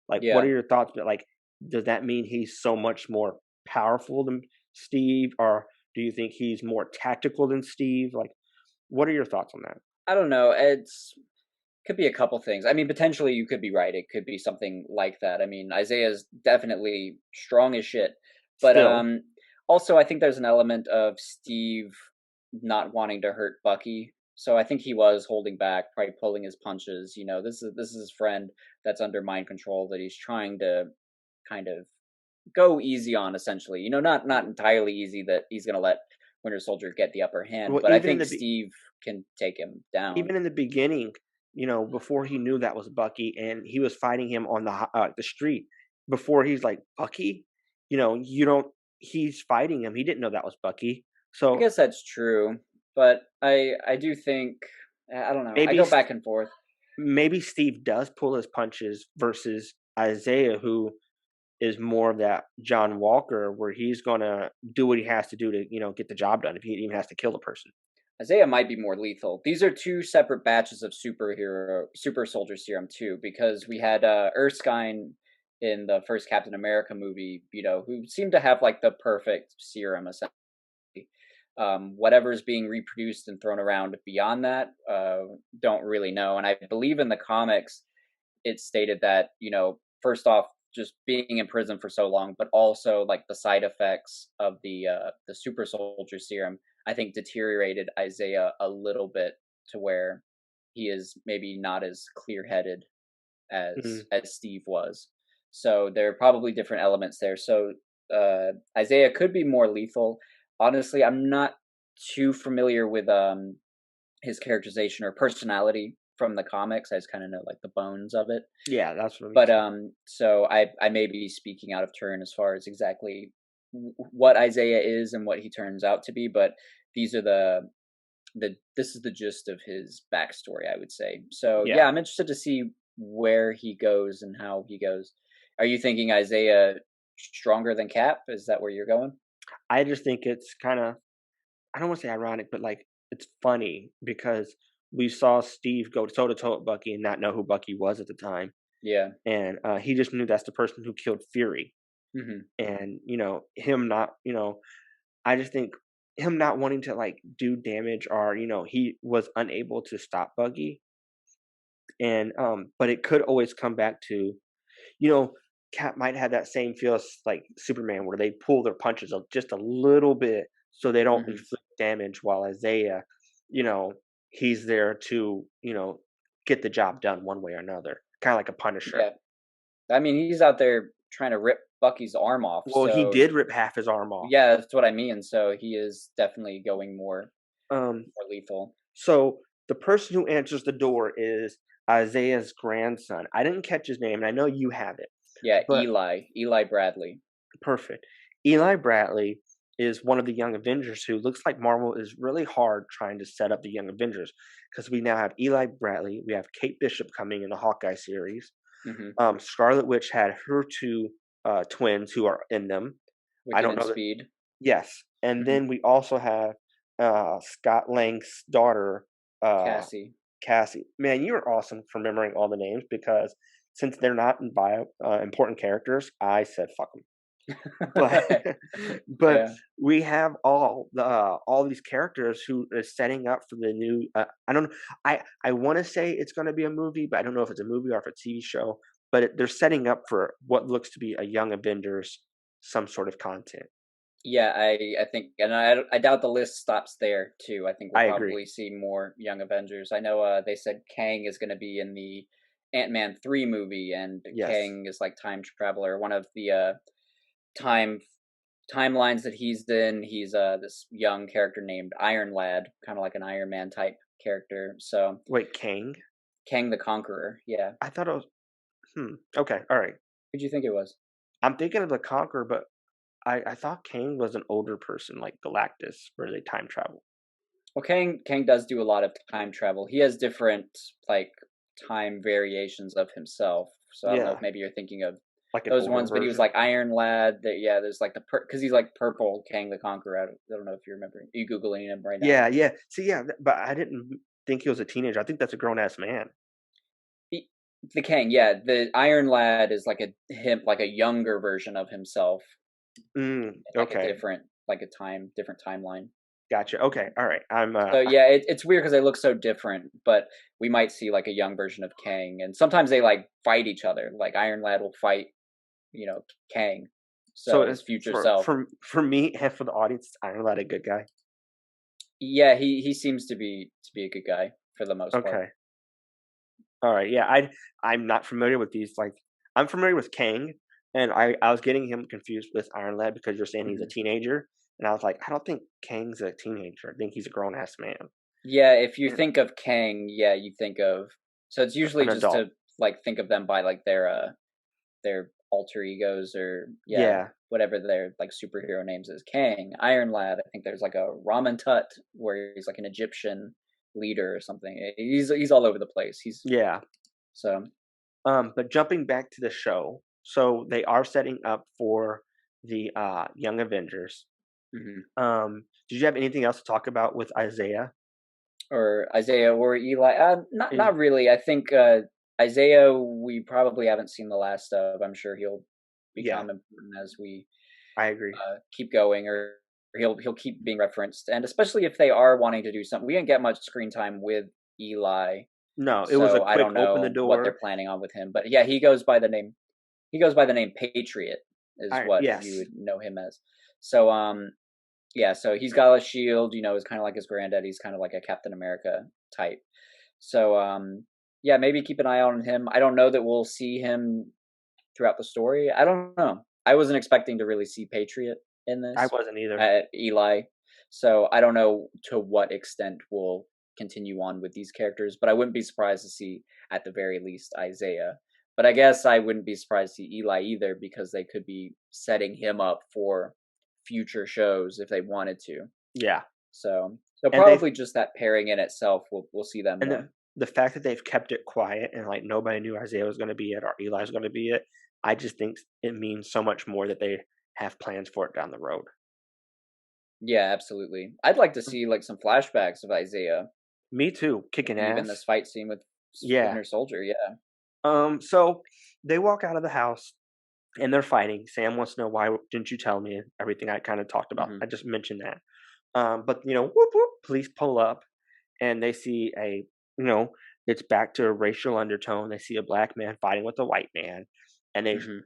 like what are Yeah. your thoughts? But like, does that mean he's so much more powerful than Steve, or do you think he's more tactical than Steve? Like, what are your thoughts on that? I don't know. It's could be a couple things. I mean, potentially you could be right. It could be something like that. I mean, Isaiah's definitely strong as shit. But Still, also I think there's an element of Steve not wanting to hurt Bucky. So I think he was holding back, probably pulling his punches. This is his friend that's under mind control that he's trying to kind of go easy on essentially. Not entirely easy that he's going to let Winter Soldier get the upper hand, well, but I think Steve can take him down. even in the beginning, before he knew that was Bucky, and he was fighting him on the street, before he's like Bucky, you don't. He's fighting him. He didn't know that was Bucky. I So guess that's true, but I do think I don't know. I maybe go back and forth. maybe Steve does pull his punches versus Isaiah, who is more of that John Walker, where he's gonna do what he has to do to get the job done if he even has to kill the person. Isaiah might be more lethal. These are two separate batches of super soldier serum too, because we had Erskine in the first Captain America movie, who seemed to have like the perfect serum essentially. Whatever's being reproduced and thrown around beyond that, don't really know. And I believe in the comics, it stated that first off, just being in prison for so long, but also like the side effects of the super soldier serum, I think deteriorated Isaiah a little bit to where he is maybe not as clear headed Mm. as Steve was. So there are probably different elements there. So Isaiah could be more lethal. Honestly, I'm not too familiar with his characterization or personality from the comics. I just kind of know like the bones of it. Yeah, that's what I mean. But so I may be speaking out of turn as far as exactly what Isaiah is and what he turns out to be. But these are this is the gist of his backstory, I would say. So yeah, Yeah, I'm interested to see where he goes and how he goes. Are you thinking Isaiah stronger than Cap? Is that where you're going? I just think it's kind of I don't want to say ironic, but like it's funny because we saw Steve go toe to toe with Bucky and not know who Bucky was at the time, Yeah. and he just knew that's the person who killed Fury, Hmm. and him not, I just think him not wanting to like do damage or he was unable to stop Bucky, and but it could always come back to you know Cap might have that same feel as like Superman where they pull their punches just a little bit so they don't Hmm. inflict damage, while Isaiah, you know, he's there to get the job done one way or another, kind of like a Punisher. Yeah. I mean, he's out there trying to rip Bucky's arm off. Well, he So did rip half his arm off. yeah, that's what I mean. So he is definitely going Um, more lethal. so the person who answers the door is Isaiah's grandson. I didn't catch his name, and I know you have it, Yeah, but Eli Bradley. perfect. Eli Bradley is one of the Young Avengers who looks like Marvel is really hard trying to set up the Young Avengers because we now have Eli Bradley, we have Kate Bishop coming in the Hawkeye series. Hmm. Scarlet Witch had her two twins who are in them. I Wicked don't and know that. Speed. Yes, and Hmm. then we also have Scott Lang's daughter, uh, Cassie. Cassie. Man, you are awesome for remembering all the names because since they're not in bio important characters, I said fuck them. But but Yeah. we have all these characters who are setting up for the new. I don't know. I want to say it's going to be a movie, but I don't know if it's a movie or if it's a TV show. But they're setting up for what looks to be a Young Avengers, some sort of content. Yeah, I think, and I doubt the list stops there too. I think we'll I agree. probably see more Young Avengers. I know they said Kang is going to be in the Ant-Man 3 movie, and Yes. Kang is like time traveler. One of the time timelines that he's in, he's this young character named Iron Lad, kind of like an Iron Man type character. So Wait, Kang? Kang the Conqueror. Yeah, I thought it was. Okay. All right. who'd you think it was? I'm thinking of the Conqueror, but I thought Kang was an older person like Galactus, where they time travel. Well, Kang does do a lot of time travel. He has different like time variations of himself. So I don't know if Yeah, maybe you're thinking of like an those older ones, but he was version. like Iron Lad. That yeah, there's like the because he's like purple Kang the Conqueror. I don't know if you're remembering. Are you googling him right now? Yeah, yeah. See, yeah, but I didn't think he was a teenager. I think that's a grown ass man. He, the Kang, yeah, the Iron Lad is like a him, like a younger version of himself, like a Okay, different, like a different timeline. gotcha. Okay, all right. So yeah, it's weird because they look so different, but we might see like a young version of Kang, and sometimes they like fight each other. Like Iron Lad will fight, Kang, so so his future for self. me and for the audience, is Iron Lad a good guy? Yeah, he seems to be a good guy for the most part. Okay, all right. Yeah, I'm not familiar with these. Like, I'm familiar with Kang, and I was getting him confused with Iron Lad because you're saying he's a Hmm. teenager, and I was like, I don't think Kang's a teenager. I think he's a grown ass man, Yeah, if you and think of Kang, yeah, you think of so it's usually an just adult. to like think of them by like their alter egos or yeah, Yeah. whatever their like superhero names is. Kang, Iron Lad. I think there's like a Ramen Tut where he's like an Egyptian leader or something. He's all over the place. He's Yeah. so But jumping back to the show, so they are setting up for the Young Avengers. mhm. Did you have anything else to talk about with Isaiah? Or Isaiah or Eli. Not E- really. I think Isaiah we probably haven't seen the last of. I'm sure he'll Yeah, become important as we I agree. keep going, or he'll keep being referenced, and especially if they are wanting to do something. We didn't get much screen time with Eli, No, it was a so I quick don't open the know what they're door. planning on with him. But yeah, he goes by the name Patriot is I what you yes, would know him as. So yeah, so he's got a shield. Is kind of like his granddad. He's kind of like a Captain America type. So yeah, maybe keep an eye on him. I don't know that we'll see him throughout the story. I don't know. I wasn't expecting to really see Patriot in I this, wasn't either. Eli. So I don't know to what extent we'll continue on with these characters, but I wouldn't be surprised to see at the very least Isaiah. But I guess I wouldn't be surprised to see Eli either because they could be setting him up for future shows if they wanted to. Yeah, So and they've probably just that pairing in itself, we'll see them and more. the fact that they've kept it quiet and like nobody knew Isaiah was going to be it or Eli was going to be it. I just think it means so much more that they have plans for it down the road. Yeah, absolutely. I'd like to see like some flashbacks of Isaiah, Me too, kicking maybe even ass. this fight scene with Yeah. Winter Soldier. Yeah. So they walk out of the house and they're fighting. Sam wants to know why didn't you tell me everything I kind of talked about. Hmm. I just mentioned that. But whoop whoop, police pull up and they see you know, it's back to a racial undertone. They see a black man fighting with a white man, and Hmm.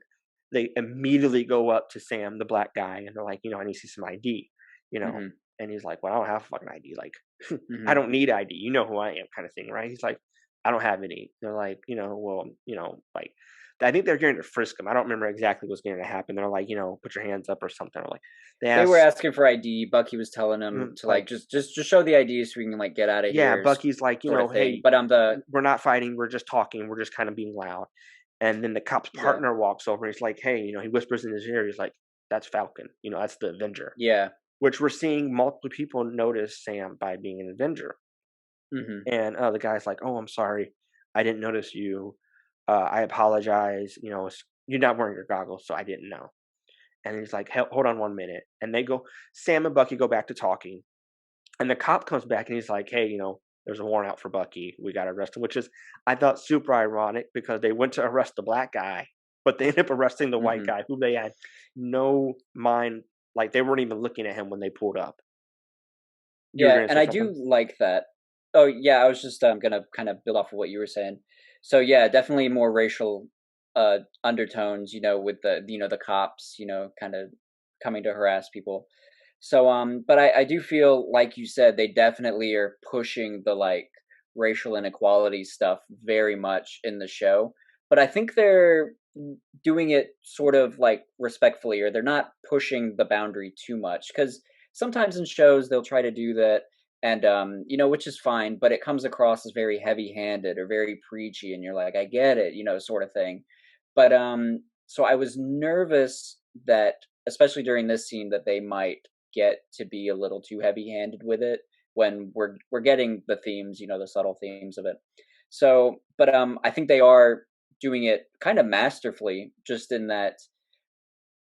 they immediately go up to Sam, the black guy, and they're like, I need to see some ID, you know. Hmm. And he's like, well, I don't have fucking ID. Like, I Hmm. don't need ID. You know who I am, kind of thing, right? He's like, I don't have any. They're like, well, like I think they're going to frisk him. I don't remember exactly what's going to happen. They're like, put your hands up or something. Or like they They were ask, asking for ID. Bucky was telling him to like like, just show the ID so we can like get out of yeah, here, Bucky's like, sort of thing. hey, But the we're not fighting. We're just talking. We're just kind of being loud. And then the cop's yeah, partner walks over and he's like, hey, he whispers in his ear. He's like, that's Falcon. That's the Avenger, yeah, which we're seeing multiple people notice Sam by being an Avenger. hmm And the guy's like, oh, I'm sorry. I didn't notice you. I apologize. You're not wearing your goggles, so I didn't know. And he's like, hold on 1 minute. And Sam and Bucky go back to talking. And the cop comes back and he's like, hey, there's a warrant out for Bucky. We got to arrest him, which is, I thought, super ironic because they went to arrest the black guy, but they ended up arresting the white hmm guy who they had no mind. Like, they weren't even looking at him when they pulled up. You were yeah, going to and say I something? do like that. Oh yeah, I was just gonna kind of build off of what you were saying. So yeah, definitely more racial undertones, with the cops, kind of coming to harass people. So but I do feel like you said they definitely are pushing the like racial inequality stuff very much in the show. But I think they're doing it sort of like respectfully, or they're not pushing the boundary too much, because sometimes in shows they'll try to do that, and which is fine, but it comes across as very heavy-handed or very preachy, and you're like, I get it, sort of thing. But so I was nervous that, especially during this scene, that they might get to be a little too heavy-handed with it when we're getting the themes, the subtle themes of it. So, but I think they are doing it kind of masterfully, just in that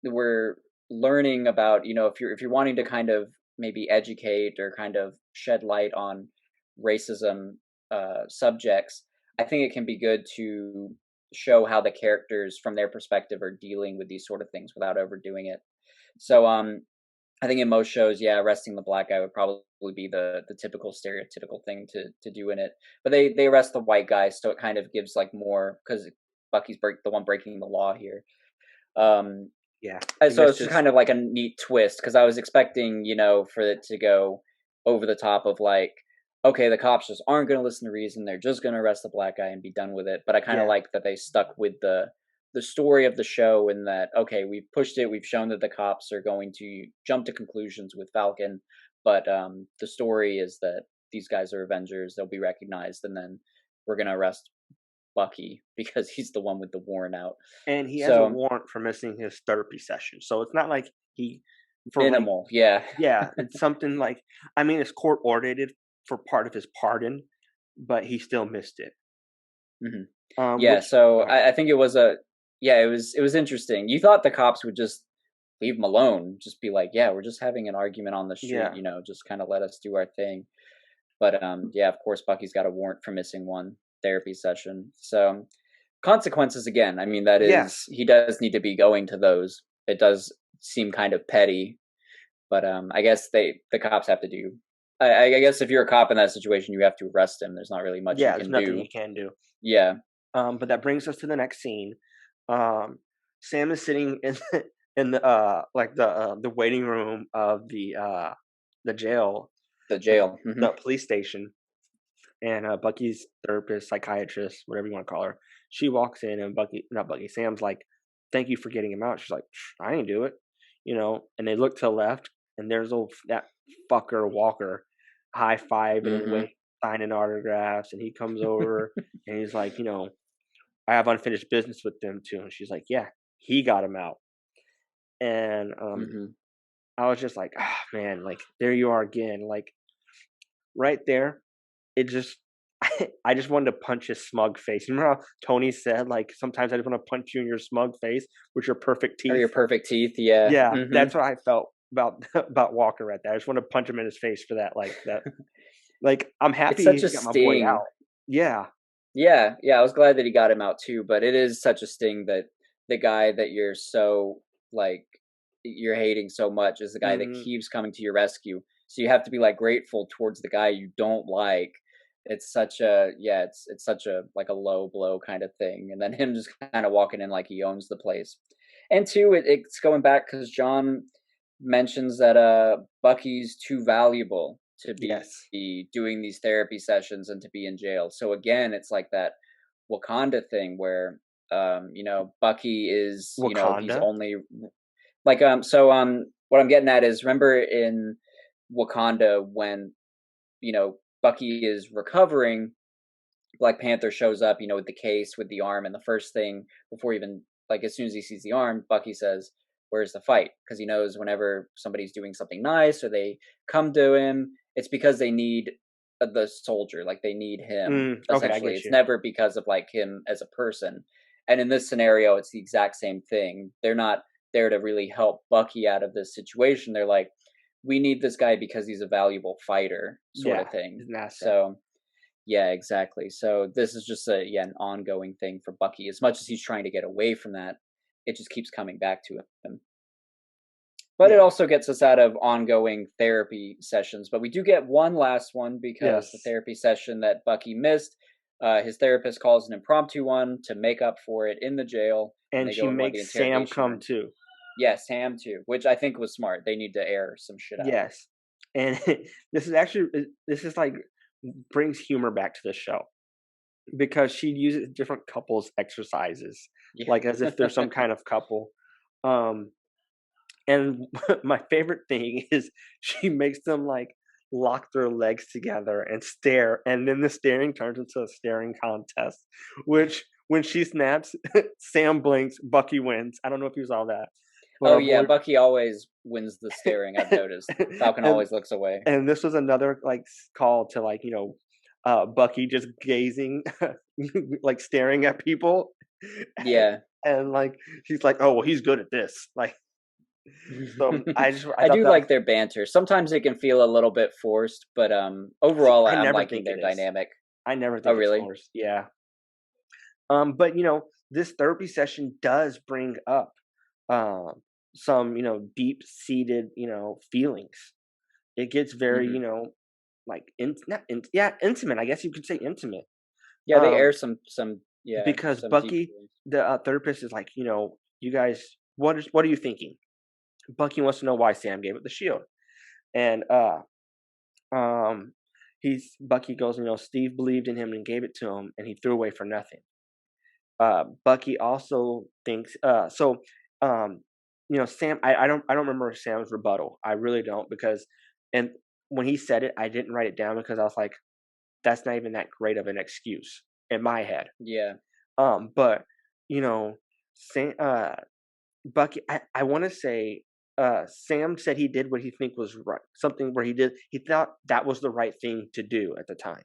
we're learning about, if you're wanting to kind of maybe educate or kind of shed light on racism subjects, I think it can be good to show how the characters from their perspective are dealing with these sort of things without overdoing it. So I think in most shows, yeah, arresting the black guy would probably be the typical stereotypical thing to do in it. But they arrest the white guy, so it kind of gives like more, because Bucky's the one breaking the law here. Um, Yeah. and He so missed it's just his. kind of like a neat twist, because I was expecting, for it to go over the top of like, okay, the cops just aren't going to listen to reason; they're just going to arrest the black guy and be done with it. But I kind of Yeah. like that they stuck with the story of the show, in that, okay, we've pushed it, we've shown that the cops are going to jump to conclusions with Falcon, but the story is that these guys are Avengers; they'll be recognized, and then we're going to arrest Bucky because he's the one with the warrant out. And he has a So warrant for missing his therapy session. So it's not like he, for like, minimal, yeah. yeah, it's something like, I mean, it's court ordered for part of his pardon, but he still missed it. hmm Yeah, Which, so go ahead. I think it was it was interesting. You thought the cops would just leave him alone, just be like, yeah, we're just having an argument on the street, Yeah. just kind of let us do our thing. But yeah, of course, Bucky's got a warrant for missing one therapy session. So consequences again. I mean, that Yeah. is, he does need to be going to those. It does seem kind of petty, but I guess the cops have to do. I guess if you're a cop in that situation, you have to arrest him. There's not really much you Yeah. There's can nothing do. he can do. Yeah, But that brings us to the next scene. Um, Sam is sitting in in the waiting room of the jail, the the, jail. the police station, and Bucky's therapist, psychiatrist, whatever you want to call her, she walks in, and not Bucky, Sam's like, "Thank you for getting him out." She's like, "I didn't do it," And they look to the left, and there's that fucker Walker, high fiving and hmm signing autographs, and he comes over and he's like, "I have unfinished business with them too," and she's like, "Yeah, he got him out," and hmm I was just like, "Ah, man, like there you are again, like right there." It just I just wanted to punch his smug face. You remember how Tony said, like, sometimes I just want to punch you in your smug face with your perfect Or teeth? your perfect teeth. Yeah. Yeah, that's what I felt about about Walker right there. I just want to punch him in his face for that. Like I'm It's happy such a he got my boy sting. out. Yeah, Yeah, yeah. I was glad that he got him out too, but it is such a sting that the guy that you're so like you're hating so much is the guy that hmm keeps coming to your rescue. So you have to be like grateful towards the guy you don't like. It's such a yeah, it's such a like a low blow kind of thing, and then him just kind of walking in like he owns the place. And two, it's going back because John mentions that Bucky's too valuable to yes, be doing these therapy sessions and to be in jail. So again, it's like that Wakanda thing where Bucky is, he's Wakanda. only like what I'm getting at is, remember in Wakanda when, Bucky is recovering, Black Panther shows up, with the case, with the arm, and the first thing before even like as soon as he sees the arm, Bucky says, "Where's the fight?" Because he knows whenever somebody's doing something nice or they come to him, it's because they need the soldier, like they need him. Okay, I Essentially, get it's you. never because of like him as a person. And in this scenario, it's the exact same thing. They're not there to really help Bucky out of this situation. They're like, we need this guy because he's a valuable fighter, sort Yeah, of thing. he's an asset. So yeah, exactly. So this is just an ongoing thing for Bucky. As much as he's trying to get away from that, it just keeps coming back to him. But it Yeah. also gets us out of ongoing therapy sessions. But we do get one last one because the Yes. therapy session that Bucky missed, his therapist calls an impromptu one to make up for it in the jail when And they she go in one of the makes Sam interrogation come rooms. too. Yes, Ham too, which I think was smart. They need to air some shit out. Yes. And this is like brings humor back to the show because she uses different couples exercises, Yeah. like as if they're some kind of couple. Um, and my favorite thing is she makes them like lock their legs together and stare, and then the staring turns into a staring contest. Which when she snaps, Sam blinks, Bucky wins. I don't know if you saw that, but Oh our yeah, boy. Bucky always wins the staring, I've noticed. Falcon and always looks away. and this was another like call to like Bucky just gazing, like staring at people, Yeah. and like he's like, oh well, he's good at this. Like so, I I thought do that was, like their banter. Sometimes it can feel a little bit forced, but overall I I'm never liking think their it is. dynamic. I never Oh think it's really? forced. Yeah. But this therapy session does bring up um some deep seated feelings. It gets very Hmm. like not in, yeah, intimate. I guess you could say intimate. Yeah, they Um, air because some deep Bucky, feelings. the therapist, is like, you guys, what are you thinking? Bucky wants to know why Sam gave it the shield, and um, he's Bucky goes, Steve believed in him and gave it to him, and he threw away for nothing. Bucky also thinks, um, Sam. I don't remember Sam's rebuttal. I really don't because, and when he said it, I didn't write it down because I was like, that's not even that great of an excuse in my head. Yeah. But you know, Sam, Bucky, I want to say, Sam said he did what he think was right, something where he thought that was the right thing to do at the time.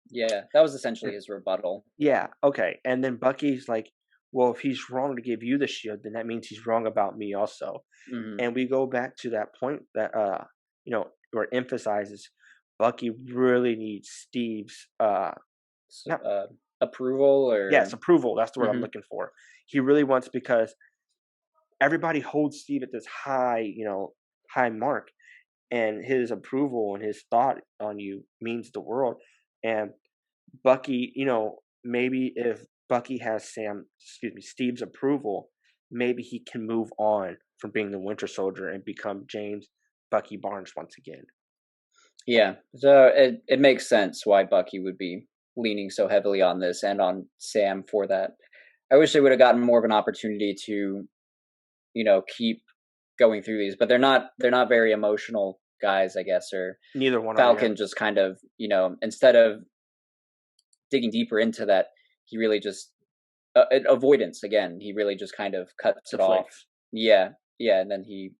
Yeah. That was essentially And- his rebuttal. yeah, okay. And then Bucky's like, well, if he's wrong to give you the shield, then that means he's wrong about me also. Hmm. And we go back to that point that where it emphasizes Bucky really needs Steve's not Approval yes, or approval. That's the word I'm hmm looking for. He really wants because everybody holds Steve at this high, high mark, and his approval and his thought on you means the world. And Bucky, maybe if Bucky has Steve's approval, maybe he can move on from being the Winter Soldier and become James Bucky Barnes once again. Yeah. So it makes sense why Bucky would be leaning so heavily on this and on Sam for that. I wish they would have gotten more of an opportunity to, keep going through these, but they're not very emotional guys, I guess, or Neither one are, yeah. Falcon just kind of, instead of digging deeper into that, he really just avoidance again. He really just kind of cuts it off. Deflects. Yeah, yeah, and then he,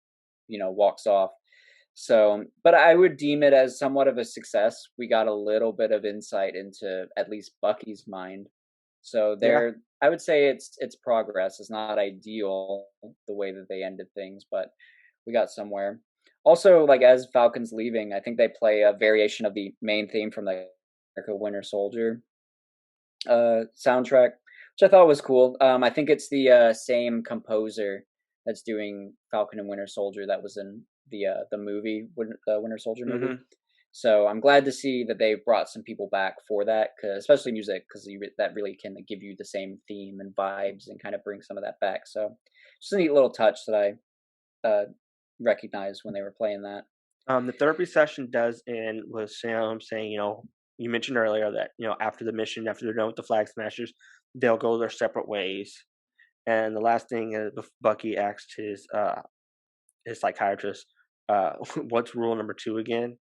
walks off. So, but I would deem it as somewhat of a success. We got a little bit of insight into at least Bucky's mind. So Yeah. I would say it's progress. It's not ideal the way that they ended things, but we got somewhere. Also, like as Falcon's leaving, I think they play a variation of the main theme from the America Winter Soldier soundtrack, which I thought was cool. I think it's the same composer that's doing Falcon and Winter Soldier that was in the movie, the Winter Soldier movie. Hmm. So I'm glad to see that they brought some people back for that, especially music, because that really can give you the same theme and vibes and kind of bring some of that back. So just a neat little touch that I recognized when they were playing that. The therapy session does end with Sam saying, you mentioned earlier that after the mission, after they're done with the Flag Smashers, they'll go their separate ways. And the last thing is Bucky asked his psychiatrist, "What's rule number two again?"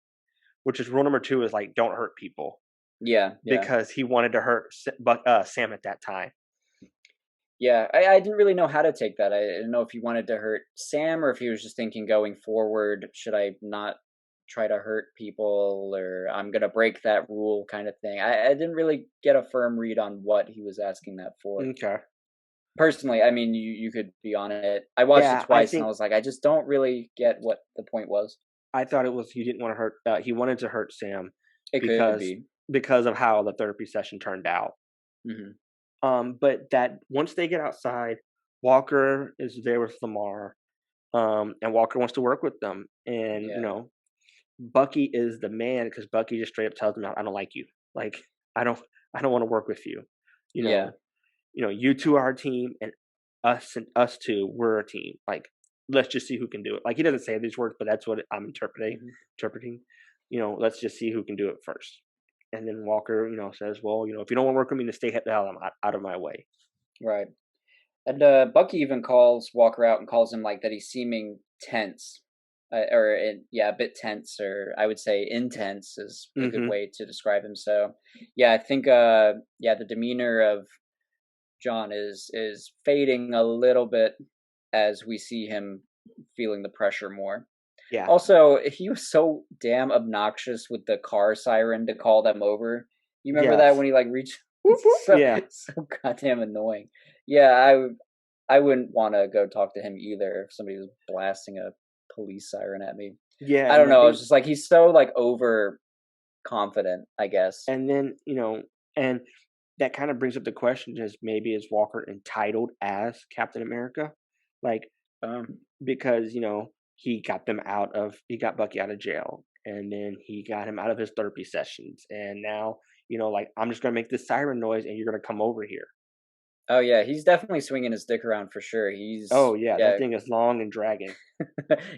Which is rule number two is like don't hurt people Yeah, yeah. because he wanted to hurt Sam at that time. Yeah, I didn't really know how to take that. I didn't know if he wanted to hurt Sam or if he was just thinking going forward, should I not try to hurt people or I'm gonna break that rule kind of thing. I didn't really get a firm read on what he was asking that for. Okay. Personally, I mean, you could be on it. I watched it Yeah, twice and I was like, I just don't really get what the point was. I thought it was he didn't want to hurt. He wanted to hurt Sam It could because be. of how the therapy session turned out. Hmm. But that once they get outside, Walker is there with Lamar, and Walker wants to work with them, and Yeah. Bucky is the man because Bucky just straight up tells him, "I don't like you. Like, I don't, I don't want to work with you. You Yeah. know, you two are our team, and us two, we're a team. Like, let's just see who can do it." Like, he doesn't say these words, but that's what I'm interpreting. Hmm. Interpreting. Let's just see who can do it first. And then Walker, says, "Well, if you don't want to work with me, then stay the hell out of my way." Right. And Bucky even calls Walker out and calls him like that he's seeming tense, yeah, a bit tense, or I would say intense is a good Hmm. way to describe him. So, yeah, I think yeah, the demeanor of John is fading a little bit as we see him feeling the pressure more. Yeah. Also, he was so damn obnoxious with the car siren to call them over. You remember that Yes. when he like reached Whoop, whoop. so Yeah. so goddamn annoying. Yeah, I wouldn't want to go talk to him either if somebody was blasting a police siren at me. Yeah. I And don't the know. thing, It's just like he's so like over confident, I guess. and then, and that kind of brings up the question: is maybe is Walker entitled as Captain America? Like, Um, because he got Bucky out of jail, and then he got him out of his therapy sessions, and now like I'm just gonna make this siren noise, and you're gonna come over here. oh yeah, he's definitely swinging his dick around for sure. Oh He's yeah, that yeah, thing is long and dragging.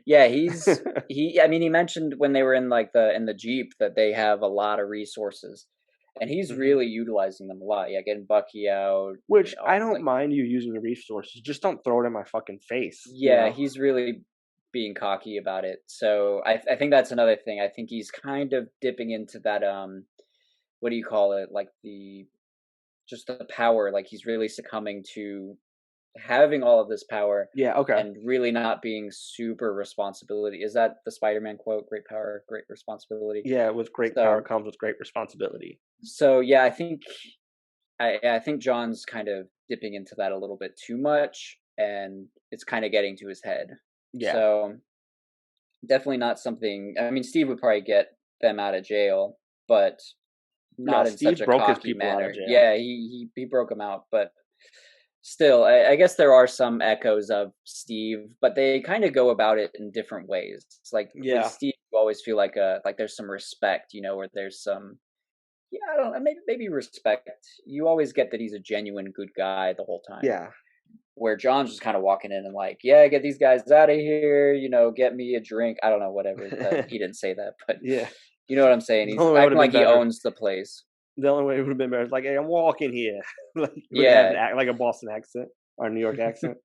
yeah. He. I mean, he mentioned when they were in like the Jeep that they have a lot of resources, and he's Hmm. really utilizing them a lot. Yeah, getting Bucky out. Which I don't Like mind you using your resources, just don't throw it in my fucking face. yeah, he's really being cocky about it. So I think that's another thing. I think he's kind of dipping into that what do you call it? Like the just the power. Like he's really succumbing to having all of this power Yeah. Okay. and really not being super responsibility. Is that the Spider-Man quote? Great power, great responsibility. Yeah. With great power So comes with great responsibility. yeah, I think John's kind of dipping into that a little bit too much, and it's kind of getting to his head. Yeah. So definitely not something. I mean, Steve would probably get them out of jail, but No, not in such Steve a broke his cocky people out of manner. jail. Yeah, he broke them out, but still, I guess there are some echoes of Steve, but they kind of go about it in different ways. It's like with Yeah. Steve, you always feel like there's some respect, where there's some yeah, I don't know, maybe respect. You always get that he's a genuine good guy the whole time. Yeah. Where John's just kind of walking in and like, yeah, get these guys out of here, get me a drink. I don't know, whatever. He didn't say that, but Yeah. you know what I'm saying. The He's only way would acting have been like he better. owns the place. The only way it would have been better is like, "Hey, I'm walking here." Like you would have Yeah, like a Boston accent or a New York accent.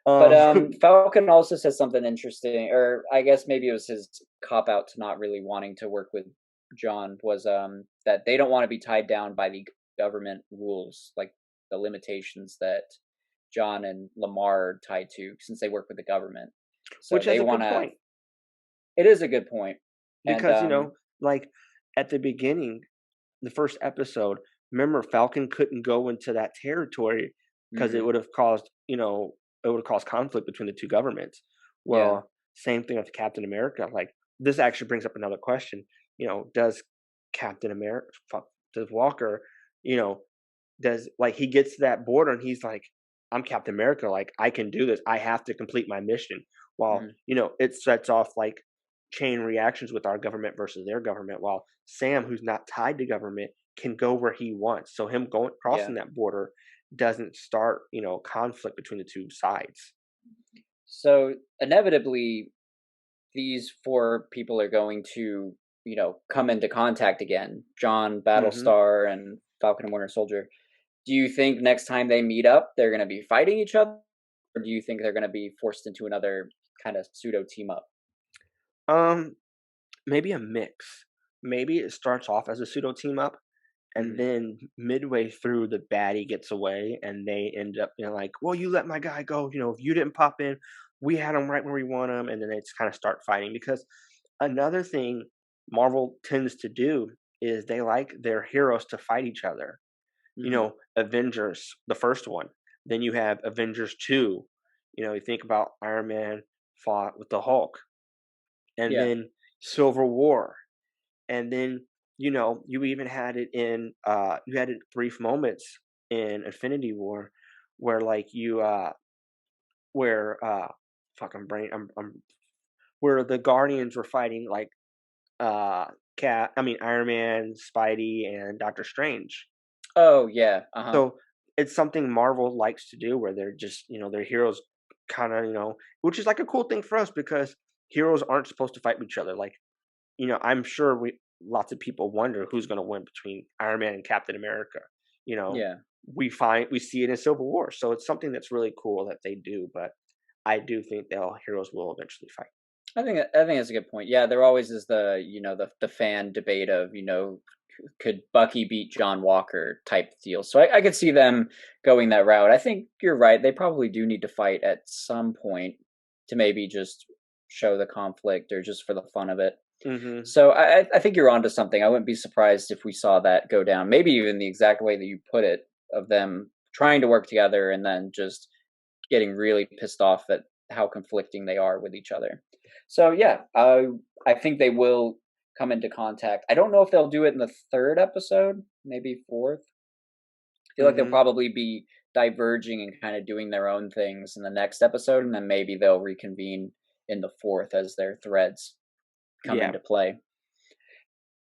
but Um. Falcon also says something interesting, or I guess maybe it was his cop out to not really wanting to work with John was that they don't want to be tied down by the government rules, like the limitations that John and Lamar are tied to since they work with the government. So Which has they a want good to. point It is a good point, and because like at the beginning, the first episode, remember Falcon couldn't go into that territory because mhm, it would have caused conflict between the two governments. yeah, Well, same thing with Captain America. Like this actually brings up another question. Does Captain America, does Walker, you know, does like he gets to that border and he's like, I'm Captain America, like I can do this. I have to complete my mission. While, mhm, it sets off like chain reactions with our government versus their government, while Sam, who's not tied to government, can go where he wants. So him going yeah. crossing that border doesn't start, conflict between the two sides. So inevitably, these four people are going to, come into contact again. John, Hmm. Battlestar, and Falcon and Winter Soldier. Do you think next time they meet up, they're going to be fighting each other, or do you think they're going to be forced into another kind of pseudo team up? Um, maybe a mix. Maybe it starts off as a pseudo team up, and Hmm. then midway through, the baddie gets away, and they end up, like, "Well, you let my guy go. If you didn't pop in, we had him right where we want him." And then they just kind of start fighting because another thing Marvel tends to do is they like their heroes to fight each other. Hmm. Avengers, the first one. Then you have Avengers 2. You think about Iron Man fought with the Hulk, and Yeah. then Civil War. And then, you even had it in you had it brief moments in Infinity War where like you where fucking brain I'm where the Guardians were fighting like Iron Man, Spidey, and Doctor Strange. Oh, yeah. Uh huh. So it's something Marvel likes to do where they're just, their heroes kind of, which is like a cool thing for us because heroes aren't supposed to fight with each other. Like, I'm sure lots of people wonder who's going to win between Iron Man and Captain America. You know, Yeah. we see it in Civil War, so it's something that's really cool that they do. But I do think that all heroes will eventually fight. I think that's a good point. Yeah, there always is the fan debate of could Bucky beat John Walker type deal. So I could see them going that route. I think you're right. They probably do need to fight at some point to maybe just show the conflict or just for the fun of it. Hmm. So I think you're onto something. I wouldn't be surprised if we saw that go down. Maybe even the exact way that you put it, of them trying to work together and then just getting really pissed off at how conflicting they are with each other. So yeah, I think they will come into contact. I don't know if they'll do it in the third episode, maybe fourth. I feel like they'll Hmm. probably be diverging and kind of doing their own things in the next episode, and then maybe they'll reconvene in the fourth as their threads come Yeah, into play.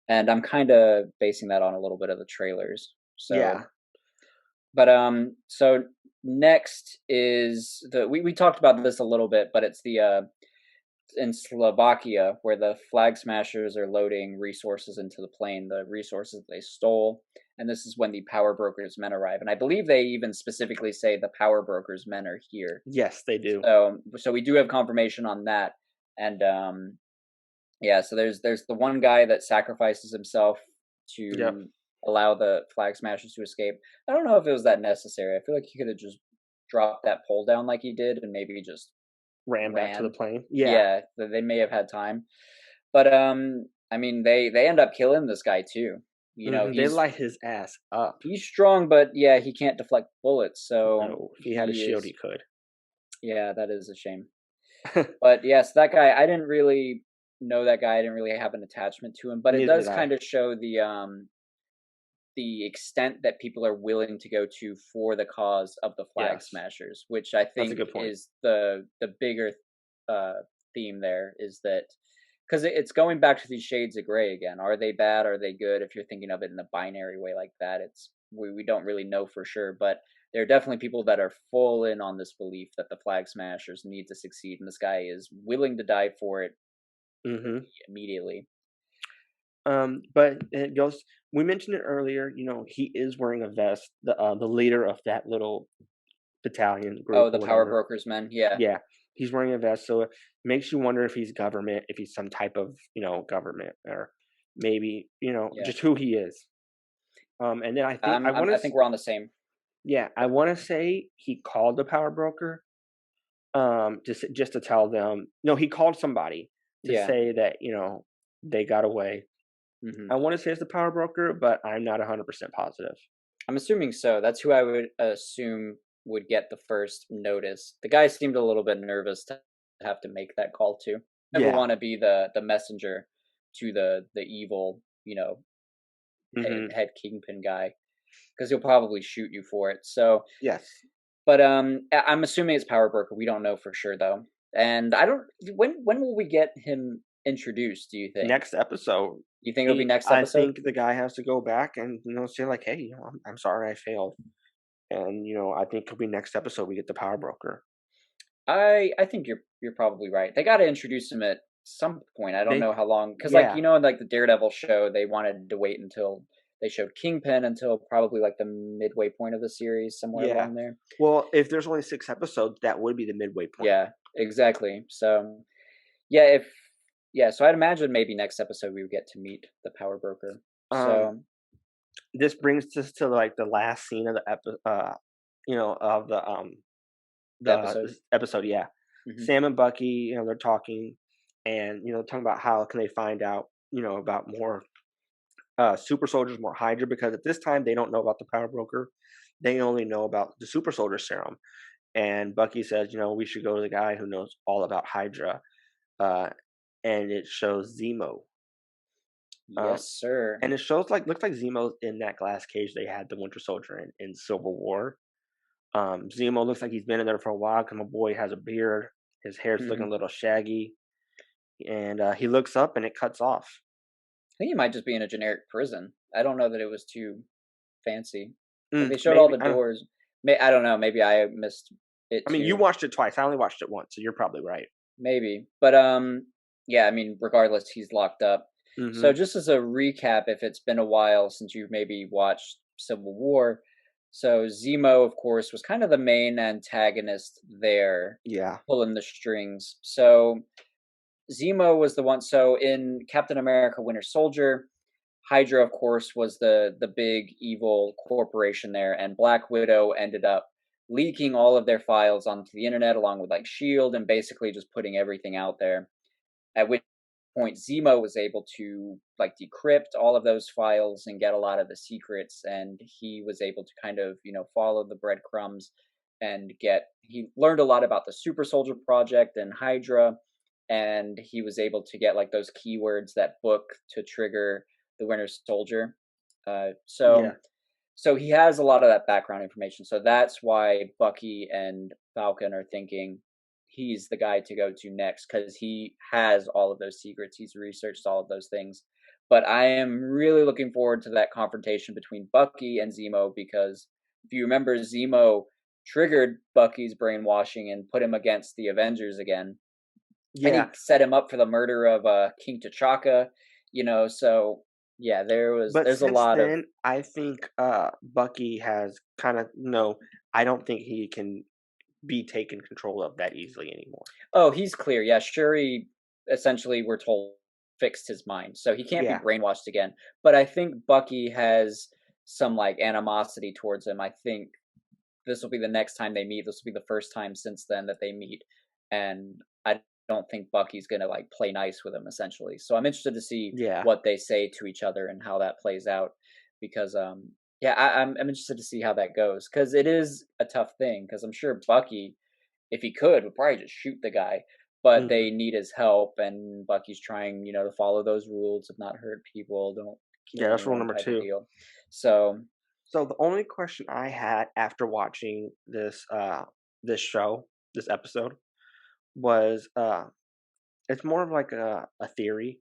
And I'm kind of basing that on a little bit of the trailers. So, yeah, but so next is we talked about this a little bit, but it's the in Slovakia where the flag smashers are loading resources into the plane, the resources they stole. And this is when the power brokers men arrive. And I believe they even specifically say the power brokers men are here. yes, they do. So we do have confirmation on that. And yeah, so there's the one guy that sacrifices himself Yep, to allow the flag smashers to escape. I don't know if it was that necessary. I feel like he could have just dropped that pole down like he did and maybe just ran back to the ran. plane. Yeah. Yeah, they may have had time. But I mean they end up killing this guy too. They light his ass up. He's strong, but yeah, he can't deflect bullets, so No, if he had a he shield, he is. could. Yeah, that is a shame. But yes, that guy, I didn't really know that guy. I didn't really have an attachment to him, but it Neither does did I. kind of show the extent that people are willing to go to for the cause of the flag Yes, smashers, which I that's a think good point. is the bigger uh theme there, is that because it's going back to these shades of gray again. Are they bad? Are they good? If you're thinking of it in a binary way like that, it's we don't really know for sure, but there are definitely people that are full in on this belief that the flag smashers need to succeed, and this guy is willing to die for it Hmm. immediately. But it goes. We mentioned it earlier. He is wearing a vest. The leader of that little battalion group Oh, or the power whatever. brokers men, yeah. Yeah, he's wearing a vest, so it makes you wonder if he's government, if he's some type of government, or maybe Yeah. just who he is. And then I think we're on the same. yeah, I want to say he called the power broker, just to tell them. No, he called somebody to Yeah. say that they got away. Hmm. I want to say it's the power broker, but I'm not 100% positive. I'm assuming so. That's who I would assume would get the first notice. The guy seemed a little bit nervous to have to make that call too. Never Yeah. want to be the messenger to the evil, Hmm. head kingpin guy, because he'll probably shoot you for it. So, Yes. but I'm assuming it's Power Broker. We don't know for sure though. And I don't. When will we get him introduced? Do you think? Next episode, You think it'll be next I episode? think the guy has to go back and say like, "Hey, I'm sorry I failed," and I think it'll be next episode we get the power broker. I think you're probably right. They got to introduce him at some point. I don't They, know how long, because like yeah, in like the Daredevil show, they wanted to wait until They showed Kingpin until probably like the midway point of the series, somewhere Yeah. along there. Well, if there's only 6 episodes, that would be the midway point. Yeah, exactly. So yeah, if yeah, so I'd imagine maybe next episode we would get to meet the power broker. Um, So this brings us to, like, the last scene of of the the episode. this episode, yeah. Hmm. Sam and Bucky, they're talking and, talking about how can they find out, about more, super soldiers, more Hydra, because at this time, they don't know about the power broker. They only know about the super soldier serum. And Bucky says, we should go to the guy who knows all about Hydra. Uh, and it shows Zemo. Um, Yes, sir. and it shows looks like Zemo's in that glass cage they had the Winter Soldier in Civil War. Zemo looks like he's been in there for a while because my boy has a beard. His hair's looking a Hmm. little shaggy, and he looks up and it cuts off. I think he might just be in a generic prison. I don't know that it was too fancy. Like they showed all Maybe the doors. I don't know. Maybe I missed it I mean, you too. watched it twice. I only watched it once, so you're probably right. Maybe. But yeah, I mean, regardless, he's locked up. So Hmm. just as a recap, if it's been a while since you've maybe watched Civil War, so Zemo, of course, was kind of the main antagonist there, Yeah, pulling the strings. So Zemo was the one. So in Captain America: Winter Soldier, Hydra, of course, was the big evil corporation there, and Black Widow ended up leaking all of their files onto the internet along with like Shield and basically just putting everything out there. At which point Zemo was able to like decrypt all of those files and get a lot of the secrets, and he was able to kind of follow the breadcrumbs and he learned a lot about the Super Soldier Project and Hydra, and he was able to get like those keywords that book to trigger the Winter Soldier. Uh, yeah, so so he has a lot of that background information. So that's why Bucky and Falcon are thinking he's the guy to go to next because he has all of those secrets. He's researched all of those things. But I am really looking forward to that confrontation between Bucky and Zemo because if you remember, Zemo triggered Bucky's brainwashing and put him against the Avengers again. And yeah. he set him up for the murder of King T'Chaka, so yeah, But there's a since lot of. then, I think Bucky has kind of no. I don't think he can be taken control of that easily anymore. Oh, he's clear. Yeah, Shuri essentially we're told fixed his mind. So he can't be Yeah, brainwashed again. But I think Bucky has some like animosity towards him. I think this will be the next time they meet. This will be the first time since then that they meet. And I don't think Bucky's going to like play nice with him essentially. So I'm interested to see yeah, what they say to each other and how that plays out because yeah, I'm interested to see how that goes cuz it is a tough thing cuz I'm sure Bucky if he could, would probably just shoot the guy. But mhm, they need his help, and Bucky's trying, to follow those rules of not hurt people, don't yeah. kill That's rule anyone number type of 2. deal. So, So the only question I had after watching this show, this episode, was it's more of like a theory.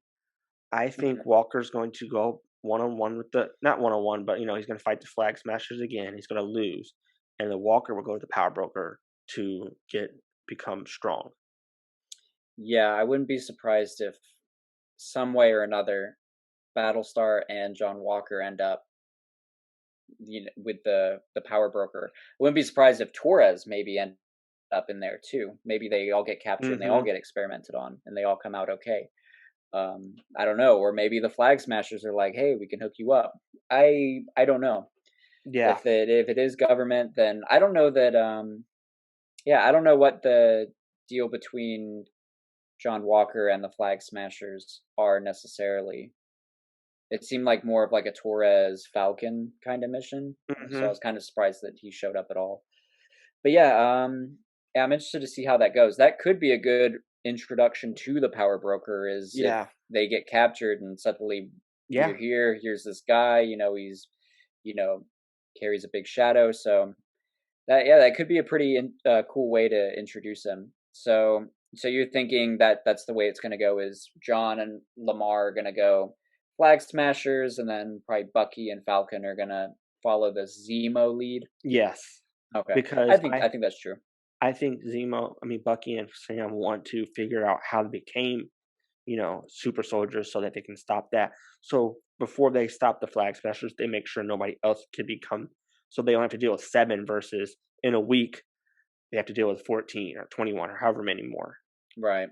I think mhm. Walker's going to go one on one with the not one on one, but he's going to fight the Flag Smashers again. He's going to lose, and then Walker will go to the Power Broker to become strong. Yeah, I wouldn't be surprised if some way or another Battlestar and John Walker end up with the power broker. I wouldn't be surprised if Torres maybe end up in there too. Maybe they all get captured and they all Hmm. get experimented on and they all come out okay. I don't know, or maybe the Flag Smashers are like, "Hey, we can hook you up." I don't know. Yeah, If it is government, then I don't know that yeah, I don't know what the deal between John Walker and the Flag Smashers are necessarily. It seemed like more of like a Torres Falcon kind of mission. So I hmm, was kind of surprised that he showed up at all. But yeah, yeah, I'm interested to see how that goes. That could be a good introduction to the power broker is if yeah, they get captured and suddenly yeah, you're here, here's this guy, he's you know, carries a big shadow. So that could be a pretty cool way to introduce him. So you're thinking that that's the way it's going to go is John and Lamar are going to go Flag Smashers and then probably Bucky and Falcon are going to follow the Zemo lead. yes. Okay. I Because think I think that's true. I think Bucky and Sam want to figure out how they became super soldiers so that they can stop that. So before they stop the flag smashers, they make sure nobody else can become. So they don't have to deal with 7 versus in a week they have to deal with 14 or 21 or however many more. Right.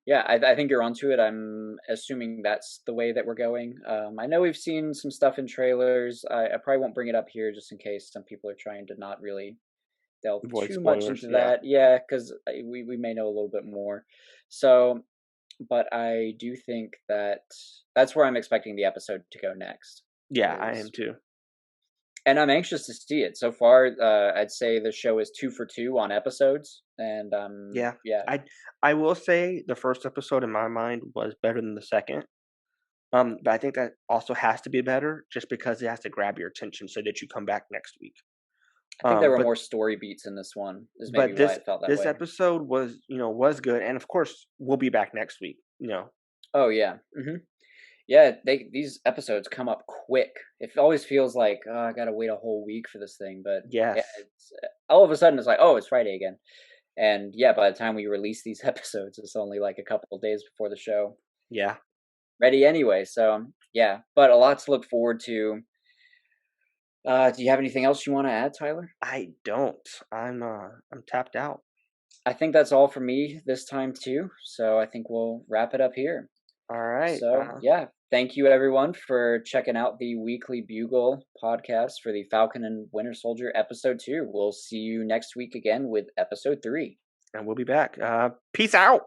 Yeah, I think you're onto it. I'm assuming that's the way that we're going. I know we've seen some stuff in trailers. I probably won't bring it up here just in case some people are trying to not really delve Avoid too much spoilers. into Yeah, that. Yeah, because we may know a little bit more. So, but I do think that that's where I'm expecting the episode to go next. yeah, I am Is too. and I'm anxious to see it. So far, I'd say the show is 2 for 2 on episodes, and Yeah, yeah, I will say the first episode in my mind was better than the second. But I think that also has to be better just because it has to grab your attention so that you come back next week. I think there were But more story beats in this one. Is maybe but why this it felt that this way. episode was good, and of course we'll be back next week. Oh yeah, yeah. These episodes come up quick. It always feels like, oh, I gotta wait a whole week for this thing, but yeah, Yes, it's all of a sudden it's like, oh, it's Friday again. And yeah, by the time we release these episodes, it's only like a couple of days before the show yeah. ready anyway. So yeah, but a lot to look forward to. Do you have anything else you want to add, Tyler? I don't. I'm tapped out. I think that's all for me this time too. So I think we'll wrap it up here. All right. So yeah, thank you everyone for checking out the Weekly Bugle podcast for the Falcon and Winter Soldier episode 2. We'll see you next week again with episode 3. And we'll be back. Peace out.